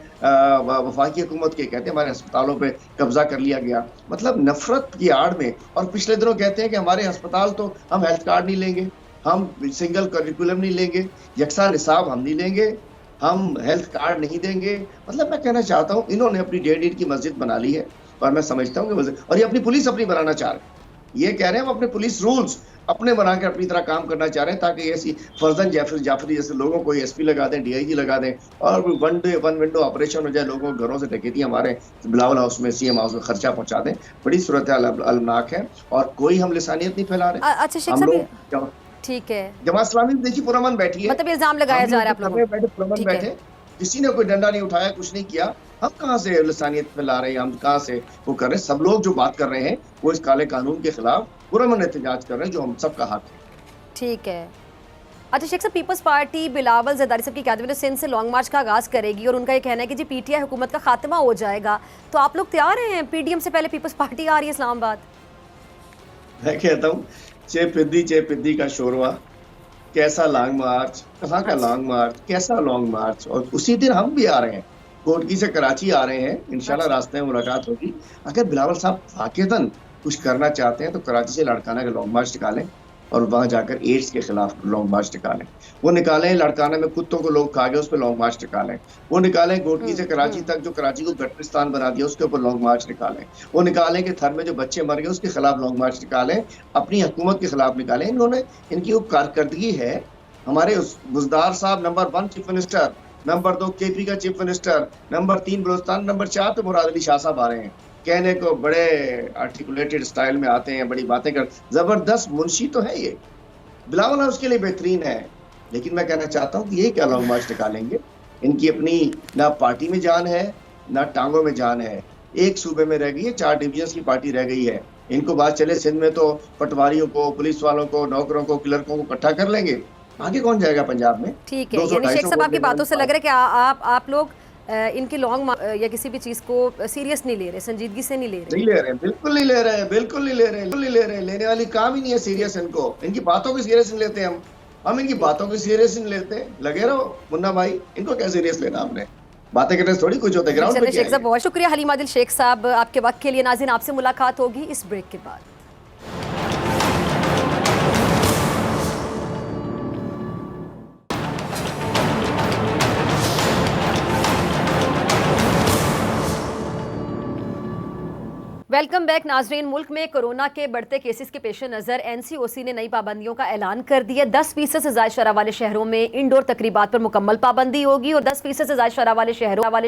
वफाकी हुकूमत के, कहते हैं हमारे अस्पतालों पे कब्जा कर लिया गया। मतलब नफरत की आड़ में। और पिछले दिनों कहते हैं कि हमारे अस्पताल तो हम हेल्थ कार्ड नहीं लेंगे, हम सिंगल करिकुलम नहीं लेंगे, यकसा निसाब हम नहीं लेंगे, हम हेल्थ कार्ड नहीं देंगे। मतलब मैं कहना चाहता हूँ इन्होंने अपनी 1.5 ईंट की मस्जिद बना ली है। और मैं समझता हूँ कि और ये अपनी पुलिस अपनी बनाना चाह रहे हैं। ये कह रहे हैं हम अपने पुलिस रूल्स अपने बना के अपनी तरह काम करना चाह रहे हैं, ताकि ऐसी फर्जन जाफरी जैसे लोगों को एसपी लगा दें, डीआईजी लगा दें और वन विंडो ऑपरेशन हो जाए, लोगों के घरों से डकैती हमारे बिलावल हाउस में, सीएम हाउस में खर्चा पहुंचा दें। बड़ी सूरत अलमनाक है और कोई हम लिसानियत नहीं फैला रहे। अच्छा शेख साहब, ठीक है, जमात इस्लामी देखिए पुरअमन बैठी है, मतलब इल्जाम लगाया जा रहा है आप लोगों पे बैठे, किसी ने कोई डंडा नहीं उठाया, कुछ नहीं किया। हम कहाँ से लिसानियत फैला रहे हैं, हम कहाँ से वो कर रहे हैं? सब लोग जो बात कर रहे हैं वो इस काले कानून के खिलाफ पुरअमन एहतजाज कर रहे हैं, जो हम सबका हक है। ठीक है। अच्छा शेख साहब, पीपल्स पार्टी बिलावल ज़रदारी साहब की क़यादत में सिंध से लॉन्ग मार्च का आगाज़ करेगी और उनका ये कहना है कि जी पीटीआई हुकूमत का खात्मा हो जाएगा, तो आप लोग तैयार हैं? पीडीएम से पहले पीपल्स पार्टी आ रही है इस्लामाबाद। मैं कहता हूँ चे पिद्दी का शोरवा, कैसा लॉन्ग मार्च, कहाँ का लॉन्ग मार्च, कैसा लॉन्ग मार्च। और उसी दिन हम भी आ रहे हैं, कोटकी से कराची आ रहे हैं, इंशाल्लाह रास्ते में मुलाकात होगी। अगर बिलावल साहब वाकईतन कुछ करना चाहते हैं तो कराची से लाड़काना का लॉन्ग मार्च निकालें और वहां जाकर एड्स के खिलाफ लॉन्ग मार्च निकालें। वो निकालें लाड़काना में कुत्तों को लोग खा गए, उस पर लॉन्ग मार्च निकालें। वो निकालें कोटकी से कराची तक जो कराची को गटरिस्तान बना दिया, उसके ऊपर लॉन्ग मार्च निकालें। वो निकालें कि थर में जो बच्चे मर गए उसके खिलाफ लॉन्ग मार्च निकालें, अपनी हुकूमत के खिलाफ निकालें। इन्होंने, इनकी वो कारकर्दगी है। हमारे बुजदार साहब number 1 chief minister, number 2 KP का chief minister, number 3 Balochistan, number 4 पे मुराद अली शाह साहब आ रहे हैं। कहने को बड़े आर्टिकुलेटेड स्टाइल में आते हैं, बड़ी बातें कर, जबरदस्त मुंशी तो है ये, बिलावल उसके लिए बेहतरीन है। लेकिन मैं कहना चाहता हूँ कि ये क्या लॉन्ग मार्च निकालेंगे? इनकी अपनी ना पार्टी में जान है, ना टांगों में जान है। एक सूबे में रह गई है, 4 डिवीजन की पार्टी रह गई है। इनको बात चले सिंध में तो पटवारियों को, पुलिस वालों को, नौकरों को, क्लर्कों को इकट्ठा कर लेंगे। आगे कौन जाएगा पंजाब में? ठीक है, 200 यानी शेख 250 साहब वोट आपकी देने बातों वाली से लग रहा है पार्टी। कि आप लोग इनकी लॉन्ग या किसी भी चीज़ को सीरियस नहीं ले रहे, संजीदगी से नहीं ले रहे। नहीं ले रहे, बिल्कुल नहीं ले रहे, बिल्कुल नहीं ले रहे, बिल्कुल नहीं ले रहे। लेने वाली काम ही नहीं है सीरियस इनको। इनकी बातों को सीरियस नहीं लेते हम इनकी बातों को सीरियस नहीं लेते। लगे रहो मुन्ना भाई, इनको क्या सीरियस लेना हमने? बातें करने से थोड़ी कुछ होता है, ग्राउंड पे चलिए क्या शेख साहब, है? बहुत शुक्रिया हलीम आदिल शेख साहब आपके वक्त के लिए। नाज़रीन, आपसे मुलाकात होगी इस ब्रेक के बाद। वेलकम बैक नाजरीन। मुल्क में कोरोना के बढ़ते केसेस के पेश नज़र एनसीओसी ने नई पाबंदियों का ऐलान कर दिया। 10% से ज़ायद शरह वाले शहरों में इंडोर तकरीबात पर मुकम्मल पाबंदी होगी और 10% से ज़ायद शरह वाले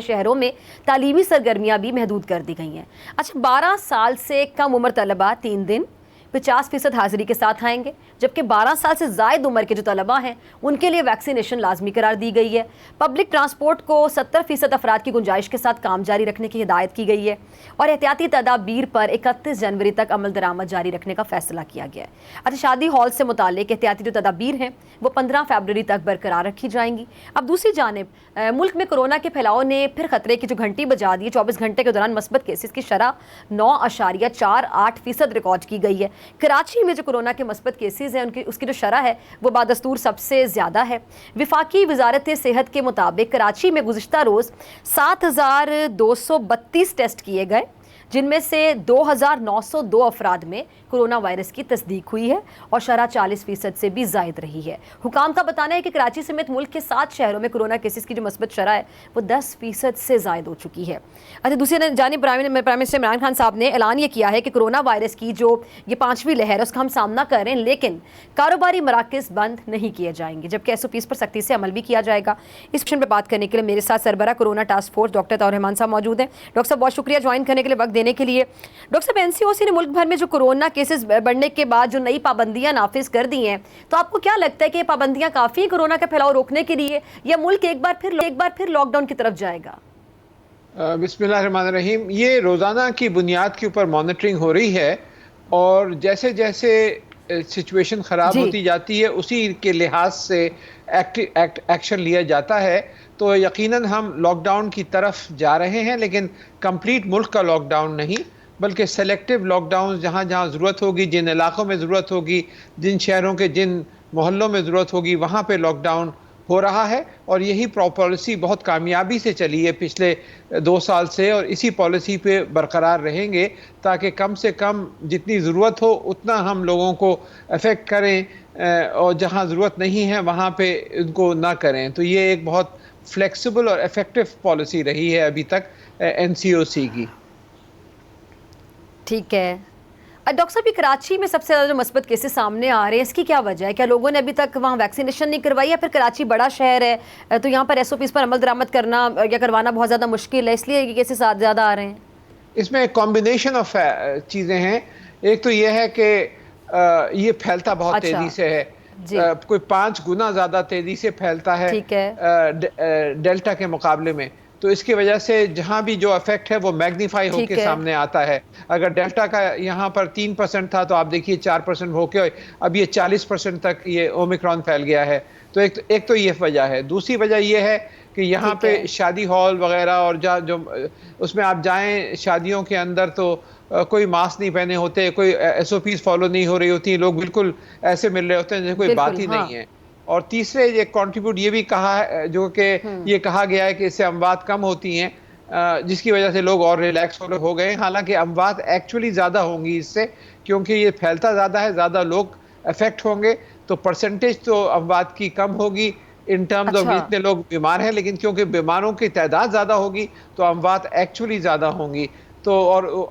शहरों में तालीमी सरगर्मियाँ भी महदूद कर दी गई हैं। अच्छा, 12 साल से कम उम्र तलबा 3 दिन 50% हाजिरी के साथ आएंगे, जबकि 12 साल से ज़ायद उम्र के जो तलबा हैं उनके लिए वैक्सीनेशन लाजमी करार दी गई है। पब्लिक ट्रांसपोर्ट को 70% अफराद की गुंजाइश के साथ काम जारी रखने की हिदायत की गई है और एहतियाती तदाबीर पर 31 जनवरी तक अमल दरामद जारी रखने का फैसला किया गया है। अच्छा, शादी हॉल से मुतालिक एहतियाती जो तदाबीर हैं वो 15 फरवरी तक बरकरार रखी जाएंगी। अब दूसरी जानिब मुल्क में कोरोना के फैलाव ने फिर खतरे की जो घंटी बजा दी है। 24 घंटे के दौरान मस्बत केसेस की शरह 9.48% रिकॉर्ड की गई है। कराची में जो कोरोना के मस्बत केसेस हैं उसकी जो शरह है वो बादस्तूर सबसे ज़्यादा है। विफाकी वजारत सेहत के मुताबिक कराची में गुज़िश्ता रोज़ 7,232 टेस्ट किए गए, जिनमें से 2,902 अफराद में कोरोना वायरस की तस्दीक हुई है और शरह 40% से भी ज़ायद रही है। हुकाम का बताना है कि कराची समेत मुल्क के 7 शहरों में कोरोना केसेस की जो मस्बत शरह है वो 10% से ज़ायद हो चुकी है। अच्छा, दूसरी जानिब प्राइम मिनिस्टर इमरान खान साहब ने ऐलान ये किया है कि कोरोना वायरस की जो ये 5वीं लहर है उसका हम सामना कर रहे हैं, लेकिन कारोबारी मराकज़ बंद नहीं किए जाएंगे, जबकि SOPs पर सख्ती से अमल भी किया जाएगा। इस क्वेश्चन पर बात करने के लिए मेरे साथ सरबरा कोरोना टास्क फोर्स डॉक्टर ताउर रहमान साहब मौजूद हैं। डॉक्टर साहब, बहुत शुक्रिया ज्वाइन करने के लिए, वक्त देने के लिए। डॉक्टर साहब, एनसीओसी ने मुल्क भर में जो कोरोना केसेस बढ़ने के बाद जो नई पाबंदियां नाफिज कर दी हैं, तो आपको क्या लगता है कि ये पाबंदियां काफ़ी कोरोना का फैलाव रोकने के लिए, या मुल्क एक बार फिर लॉकडाउन की तरफ जाएगा? बिस्मिल्लाहिर्रहमानिर्रहीम। ये रोज़ाना की बुनियाद के ऊपर मॉनिटरिंग हो रही है और जैसे जैसे सिचुएशन ख़राब होती जाती है उसी के लिहाज से एक्शन लिया जाता है। तो यकीनन हम लॉकडाउन की तरफ जा रहे हैं, लेकिन कंप्लीट मुल्क का लॉकडाउन नहीं, बल्कि सेलेक्टिव लॉकडाउन जहाँ जहाँ ज़रूरत होगी, जिन इलाकों में ज़रूरत होगी, जिन शहरों के जिन मोहल्लों में ज़रूरत होगी, वहाँ पे लॉकडाउन हो रहा है। और यही पॉलिसी बहुत कामयाबी से चली है पिछले 2 साल से और इसी पॉलिसी पे बरकरार रहेंगे ताकि कम से कम जितनी ज़रूरत हो उतना हम लोगों को अफेक्ट करें और जहाँ ज़रूरत नहीं है वहाँ पे उनको ना करें। तो ये एक बहुत फ्लेक्सिबल और इफ़ेक्टिव पॉलिसी रही है अभी तक एनसीओसी की। ठीक है। डॉक्टर साहब, ये कराची में सबसे ज़्यादा जो मस्बत केसेस सामने आ रहे हैं, इसकी क्या वजह है? क्या लोगों ने अभी तक वहाँ वैक्सीनेशन नहीं करवाई, या फिर कराची बड़ा शहर है तो यहाँ पर SOPs पर अमल दरामद करना या करवाना बहुत ज़्यादा मुश्किल है, इसलिए ये केसेस ज़्यादा आ रहे हैं? इसमें एक कॉम्बिनेशन ऑफ चीज़ें हैं। एक तो ये है कि ये फैलता बहुत तेज़ी से है, कोई 5 गुना ज़्यादा तेज़ी से फैलता है डेल्टा के मुकाबले में। तो इसकी वजह से जहाँ भी जो इफेक्ट है वो मैग्नीफाई होकर सामने आता है। अगर डेल्टा का यहाँ पर 3% था तो आप देखिए 4% होके अब ये 40% तक ये ओमिक्रॉन फैल गया है। तो एक तो ये वजह है। दूसरी वजह ये है कि यहाँ पे शादी हॉल वगैरह और जो उसमें आप जाएं शादियों के अंदर तो कोई मास्क नहीं पहने होते, कोई SOPs फॉलो नहीं हो रही होती, लोग बिल्कुल ऐसे मिल रहे होते हैं जैसे कोई बात ही नहीं है। और तीसरे ये कंट्रीब्यूट ये भी कहा है जो कि ये कहा गया है कि इससे अमवात कम होती हैं, जिसकी वजह से लोग और रिलैक्स हो गए। हालांकि अमवात एक्चुअली ज़्यादा होंगी इससे, क्योंकि ये फैलता ज़्यादा है, ज़्यादा लोग अफेक्ट होंगे, तो परसेंटेज तो अमवात की कम होगी इन टर्म्स ऑफ जितने लोग बीमार हैं, लेकिन क्योंकि बीमारों की तादाद ज़्यादा होगी तो अमवात एक्चुअली ज़्यादा होंगी। तो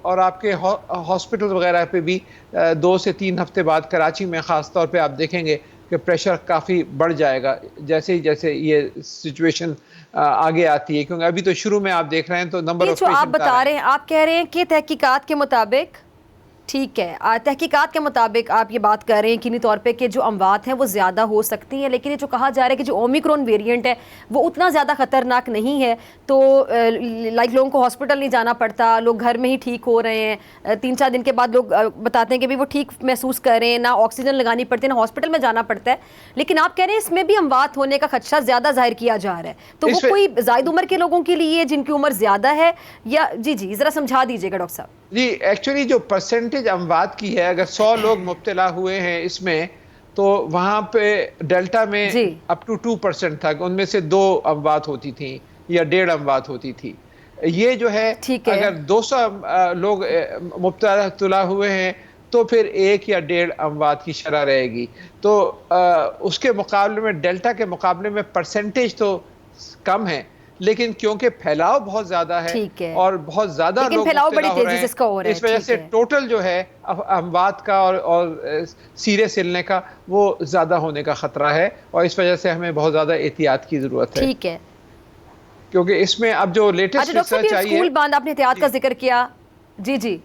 और आपके हॉस्पिटल वगैरह पे भी 2 से 3 हफ्ते बाद कराची में ख़ास तौर पे आप देखेंगे कि प्रेशर काफ़ी बढ़ जाएगा जैसे जैसे ये सिचुएशन आगे आती है, क्योंकि अभी तो शुरू में आप देख रहे हैं तो नंबर ऑफ आप बता रहे हैं, आप कह रहे हैं कि तहकीकात के मुताबिक ठीक है, तहकीकात के मुताबिक आप ये बात कर रहे हैं कि तौर पे कि जो अमवात हैं वो ज़्यादा हो सकती हैं, लेकिन ये जो कहा जा रहा है कि जो ओमिक्रॉन वेरिएंट है वो उतना ज़्यादा ख़तरनाक नहीं है, तो लाइक लोगों को हॉस्पिटल नहीं जाना पड़ता, लोग घर में ही ठीक हो रहे हैं। 3-4 दिन के बाद लोग बताते हैं कि भाई वो ठीक महसूस कर रहे हैं, ना ऑक्सीजन लगानी पड़ती है, ना हॉस्पिटल में जाना पड़ता है। लेकिन आप कह रहे हैं इसमें भी अमवात होने का खदशा ज़्यादा जाहिर किया जा रहा है, तो वो कोई ज़ायद उम्र के लोगों के लिए जिनकी उम्र ज़्यादा है, या जी ज़रा समझा दीजिएगा डॉक्टर साहब। जी, एक्चुअली जो परसेंटेज अमवात की है, अगर 100 लोग मुब्तला हुए हैं इसमें, तो वहाँ पे डेल्टा में अप टू 2% था, उनमें से 2 अमवात होती थी या 1.5 अमवात होती थी। ये जो है अगर 200 लोग मुब्तला हुए हैं तो फिर 1 या 1.5 अमवात की शरह रहेगी। तो उसके मुकाबले में डेल्टा के मुकाबले में परसेंटेज तो कम है, लेकिन क्योंकि फैलाव बहुत ज्यादा है और बहुत ज्यादा लोग फैलाव बड़ी तेजी से इसका हो रहा है, इस वजह से टोटल जो है अमवात का और सीरियस इलने का वो ज्यादा होने का खतरा है, और इस वजह से हमें बहुत ज्यादा एहतियात की जरूरत है। ठीक है, क्योंकि इसमें अब जो लेटेस्ट रिसर्च आई है, स्कूल बंद, आपने एहतियात का जिक्र किया। जी जी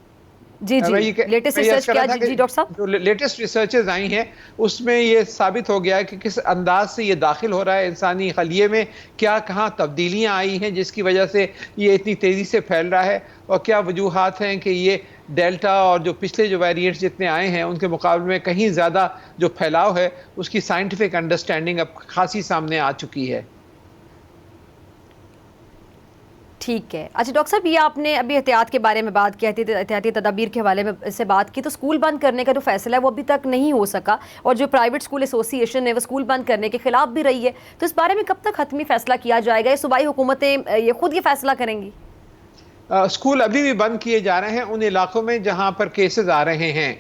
जी जी, लेटेस्ट रिसर्च क्या? जी डॉक्टर साहब, जो लेटेस्ट रिसर्चेस आई हैं उसमें ये साबित हो गया है कि किस अंदाज से ये दाखिल हो रहा है इंसानी खलिए में, क्या कहाँ तब्दीलियाँ आई हैं जिसकी वजह से ये इतनी तेज़ी से फैल रहा है, और क्या वजूहात हैं कि ये डेल्टा और जो पिछले जो वेरिएंट्स जितने आए हैं उनके मुकाबले में कहीं ज़्यादा जो फैलाव है उसकी साइंटिफिक अंडरस्टैंडिंग अब खासी सामने आ चुकी है। ठीक है, अच्छा डॉक्टर साहब, ये आपने अभी एहतियात के बारे में बात की, एहतियाती तदाबीर के हवाले में से बात की, तो स्कूल बंद करने का जो फैसला है वो अभी तक नहीं हो सका, और जो प्राइवेट स्कूल एसोसिएशन है वो स्कूल बंद करने के खिलाफ भी रही है, तो इस बारे में कब तक हतमी फैसला किया जाएगा? ये सूबाई हुकूमतें ये खुद ये फैसला करेंगी? स्कूल अभी भी बंद किए जा रहे हैं उन इलाकों में जहाँ पर केसेस आ रहे हैं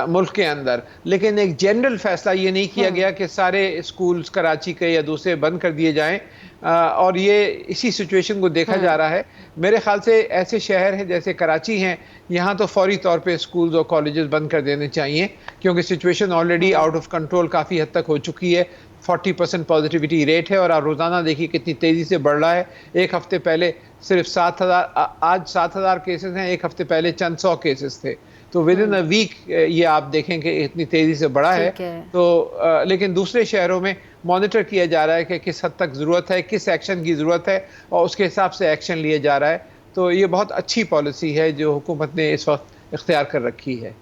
मुल्क के अंदर, लेकिन एक जनरल फैसला ये नहीं किया गया कि सारे स्कूल्स कराची के या दूसरे बंद कर दिए जाएं, और ये इसी सिचुएशन को देखा जा रहा है। मेरे ख्याल से ऐसे शहर हैं जैसे कराची हैं, यहाँ तो फौरी तौर पे स्कूल्स और कॉलेजेस बंद कर देने चाहिए, क्योंकि situation already out of control काफ़ी हद तक हो चुकी है। 40% पॉजिटिविटी रेट है, और आप रोज़ाना देखिए कितनी तेज़ी से बढ़ रहा है। एक हफ्ते पहले सिर्फ 7,000, आज 7,000 केसेस हैं, एक हफ्ते पहले चंद 100 केसेस थे। तो विद इन अ वीक ये आप देखें कि इतनी तेज़ी से बढ़ा है। तो लेकिन दूसरे शहरों में मॉनिटर किया जा रहा है कि किस हद तक ज़रूरत है, किस एक्शन की ज़रूरत है, और उसके हिसाब से एक्शन लिया जा रहा है। तो ये बहुत अच्छी पॉलिसी है जो हुकूमत ने इस वक्त इख्तियार कर रखी है।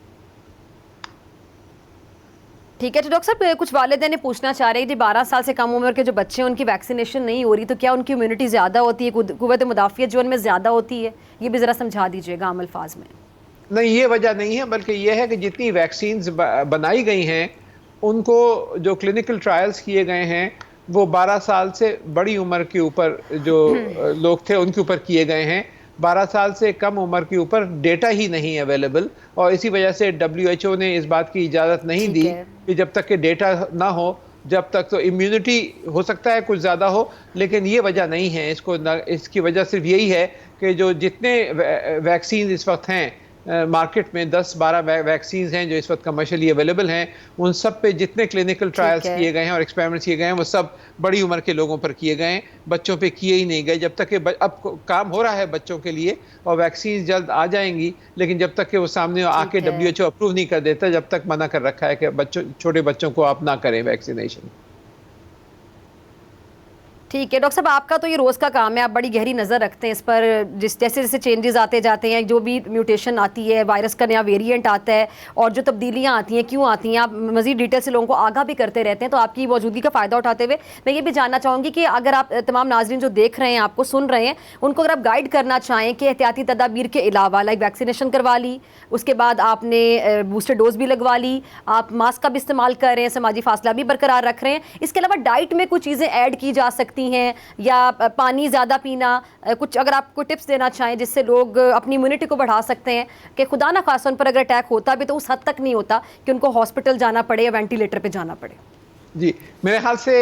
ठीक है, तो डॉक्टर साहब, कुछ वालिदैन पूछना चाह रहे हैं कि 12 साल से कम उम्र के जो बच्चे हैं उनकी वैक्सीनेशन नहीं हो रही, तो क्या उनकी इम्यूनिटी ज़्यादा होती है, कुव्वत मुदाफ़ियत जो उनमें ज़्यादा होती है? ये भी ज़रा समझा दीजिएगा आम अल्फाज में। नहीं, ये वजह नहीं है, बल्कि ये है कि जितनी वैक्सीन्स बनाई गई हैं उनको जो क्लिनिकल ट्रायल्स किए गए हैं वो 12 साल से बड़ी उम्र के ऊपर जो लोग थे उनके ऊपर किए गए हैं। 12 साल से कम उम्र के ऊपर डेटा ही नहीं अवेलेबल, और इसी वजह से WHO ने इस बात की इजाज़त नहीं दी कि जब तक कि डेटा ना हो, जब तक तो इम्यूनिटी हो सकता है कुछ ज़्यादा हो, लेकिन ये वजह नहीं है इसको। इसकी वजह सिर्फ यही है कि जो जितने वैक्सीन इस वक्त हैं मार्केट में, 10-12 वैक्सीन हैं जो इस वक्त कमर्शियली अवेलेबल हैं, उन सब पे जितने क्लिनिकल ट्रायल्स किए गए हैं और एक्सपेरिमेंट्स किए गए हैं वो सब बड़ी उम्र के लोगों पर किए गए हैं, बच्चों पे किए ही नहीं गए। जब तक कि अब काम हो रहा है बच्चों के लिए और वैक्सीन जल्द आ जाएंगी, लेकिन जब तक कि वो सामने आके WHO अप्रूव नहीं कर देता, जब तक मना कर रखा है कि छोटे बच्चों को आप ना करें वैक्सीनेशन। ठीक है डॉक्टर साहब, आपका तो ये रोज़ का काम है, आप बड़ी गहरी नज़र रखते हैं इस पर, जैसे जैसे चेंजेस आते जाते हैं, जो भी म्यूटेशन आती है, वायरस का नया वेरिएंट आता है, और जो तब्दीलियाँ आती हैं क्यों आती हैं, आप मज़ीद डिटेल से लोगों को आगाह भी करते रहते हैं। तो आपकी मौजूदगी का फ़ायदा उठाते हुए मैं ये भी जानना चाहूँगी कि अगर आप तमाम नाज़रीन जो देख रहे हैं, आपको सुन रहे हैं, उनको अगर आप गाइड करना चाहें कि एहतियाती तदाबीर के अलावा लाइक वैक्सीनेशन करवा ली, उसके बाद आपने बूस्टर डोज भी लगवा ली, आप मास्क का भी इस्तेमाल कर रहे हैं, समाजी फासला भी बरकरार रख रहे हैं, इसके अलावा डाइट में कुछ चीज़ें ऐड की जा सकती हैं, या पानी ज़्यादा पीना, कुछ अगर आप कोई टिप्स देना चाहें जिससे लोग अपनी इम्यूनिटी को बढ़ा सकते हैं कि खुदा ना खासा उन पर अगर अटैक होता भी तो उस हद तक नहीं होता कि उनको हॉस्पिटल जाना पड़े या वेंटिलेटर पे जाना पड़े। जी, मेरे ख्याल से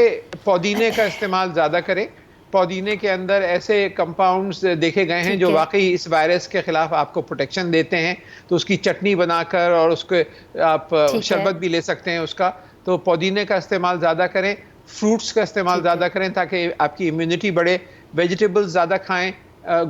पुदीने का इस्तेमाल ज़्यादा करें। पुदीने के अंदर ऐसे कंपाउंड्स देखे गए हैं जो वाकई इस वायरस के खिलाफ आपको प्रोटेक्शन देते हैं, तो उसकी चटनी बनाकर और उसको आप शरबत भी ले सकते हैं उसका। तो पुदीने का इस्तेमाल ज़्यादा करें, फ्रूट्स का इस्तेमाल ज़्यादा करें ताकि आपकी इम्यूनिटी बढ़े, वेजिटेबल्स ज़्यादा खाएं,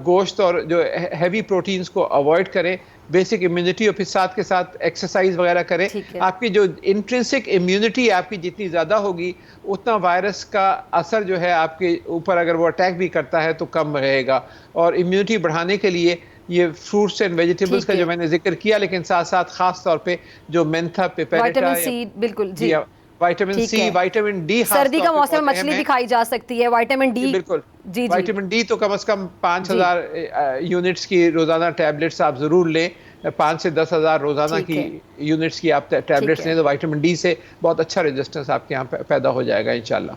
गोश्त और जो हैवी प्रोटीन्स को अवॉइड करें, बेसिक इम्यूनिटी और फिर साथ के साथ एक्सरसाइज वगैरह करें। आपकी जो इंट्रिंसिक इम्यूनिटी आपकी जितनी ज़्यादा होगी उतना वायरस का असर जो है आपके ऊपर अगर वो अटैक भी करता है तो कम रहेगा। और इम्यूनिटी बढ़ाने के लिए ये फ्रूट्स एंड वेजिटेबल्स का जो मैंने जिक्र किया, लेकिन साथ साथ खास तौर पे जो मेंथा, पिपेरिटा, बिल्कुल जी, विटामिन सी, विटामिन डी, सर्दी का मौसम में मछली भी खाई जा सकती है, विटामिन डी, बिल्कुल जी, विटामिन डी तो कम से कम 5000 यूनिट्स की रोजाना टैबलेट्स आप जरूर लें। 5 से 10,000 रोजाना की यूनिट्स की आप टैबलेट्स लें तो विटामिन डी से बहुत अच्छा रेजिस्टेंस आपके यहाँ पैदा हो जाएगा इंशाल्लाह।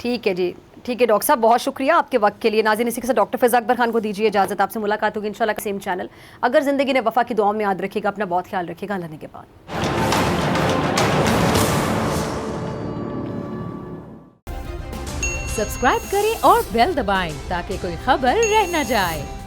ठीक है जी, ठीक है डॉक्टर साहब, बहुत शुक्रिया आपके वक्त के लिए। नाज़रीन, इसी के साथ डॉक्टर फ़ैज़ अकबर खान को दीजिए इजाज़त। आपसे मुलाकात होगी इंशाल्लाह सेम चैनल। अगर ज़िंदगी ने वफ़ा की दुआ में याद रखिएगा, अपना बहुत ख्याल रखिएगा। अल्लाह ने के बाद सब्सक्राइब करें और बेल दबाएं ताकि कोई खबर रह न जाए।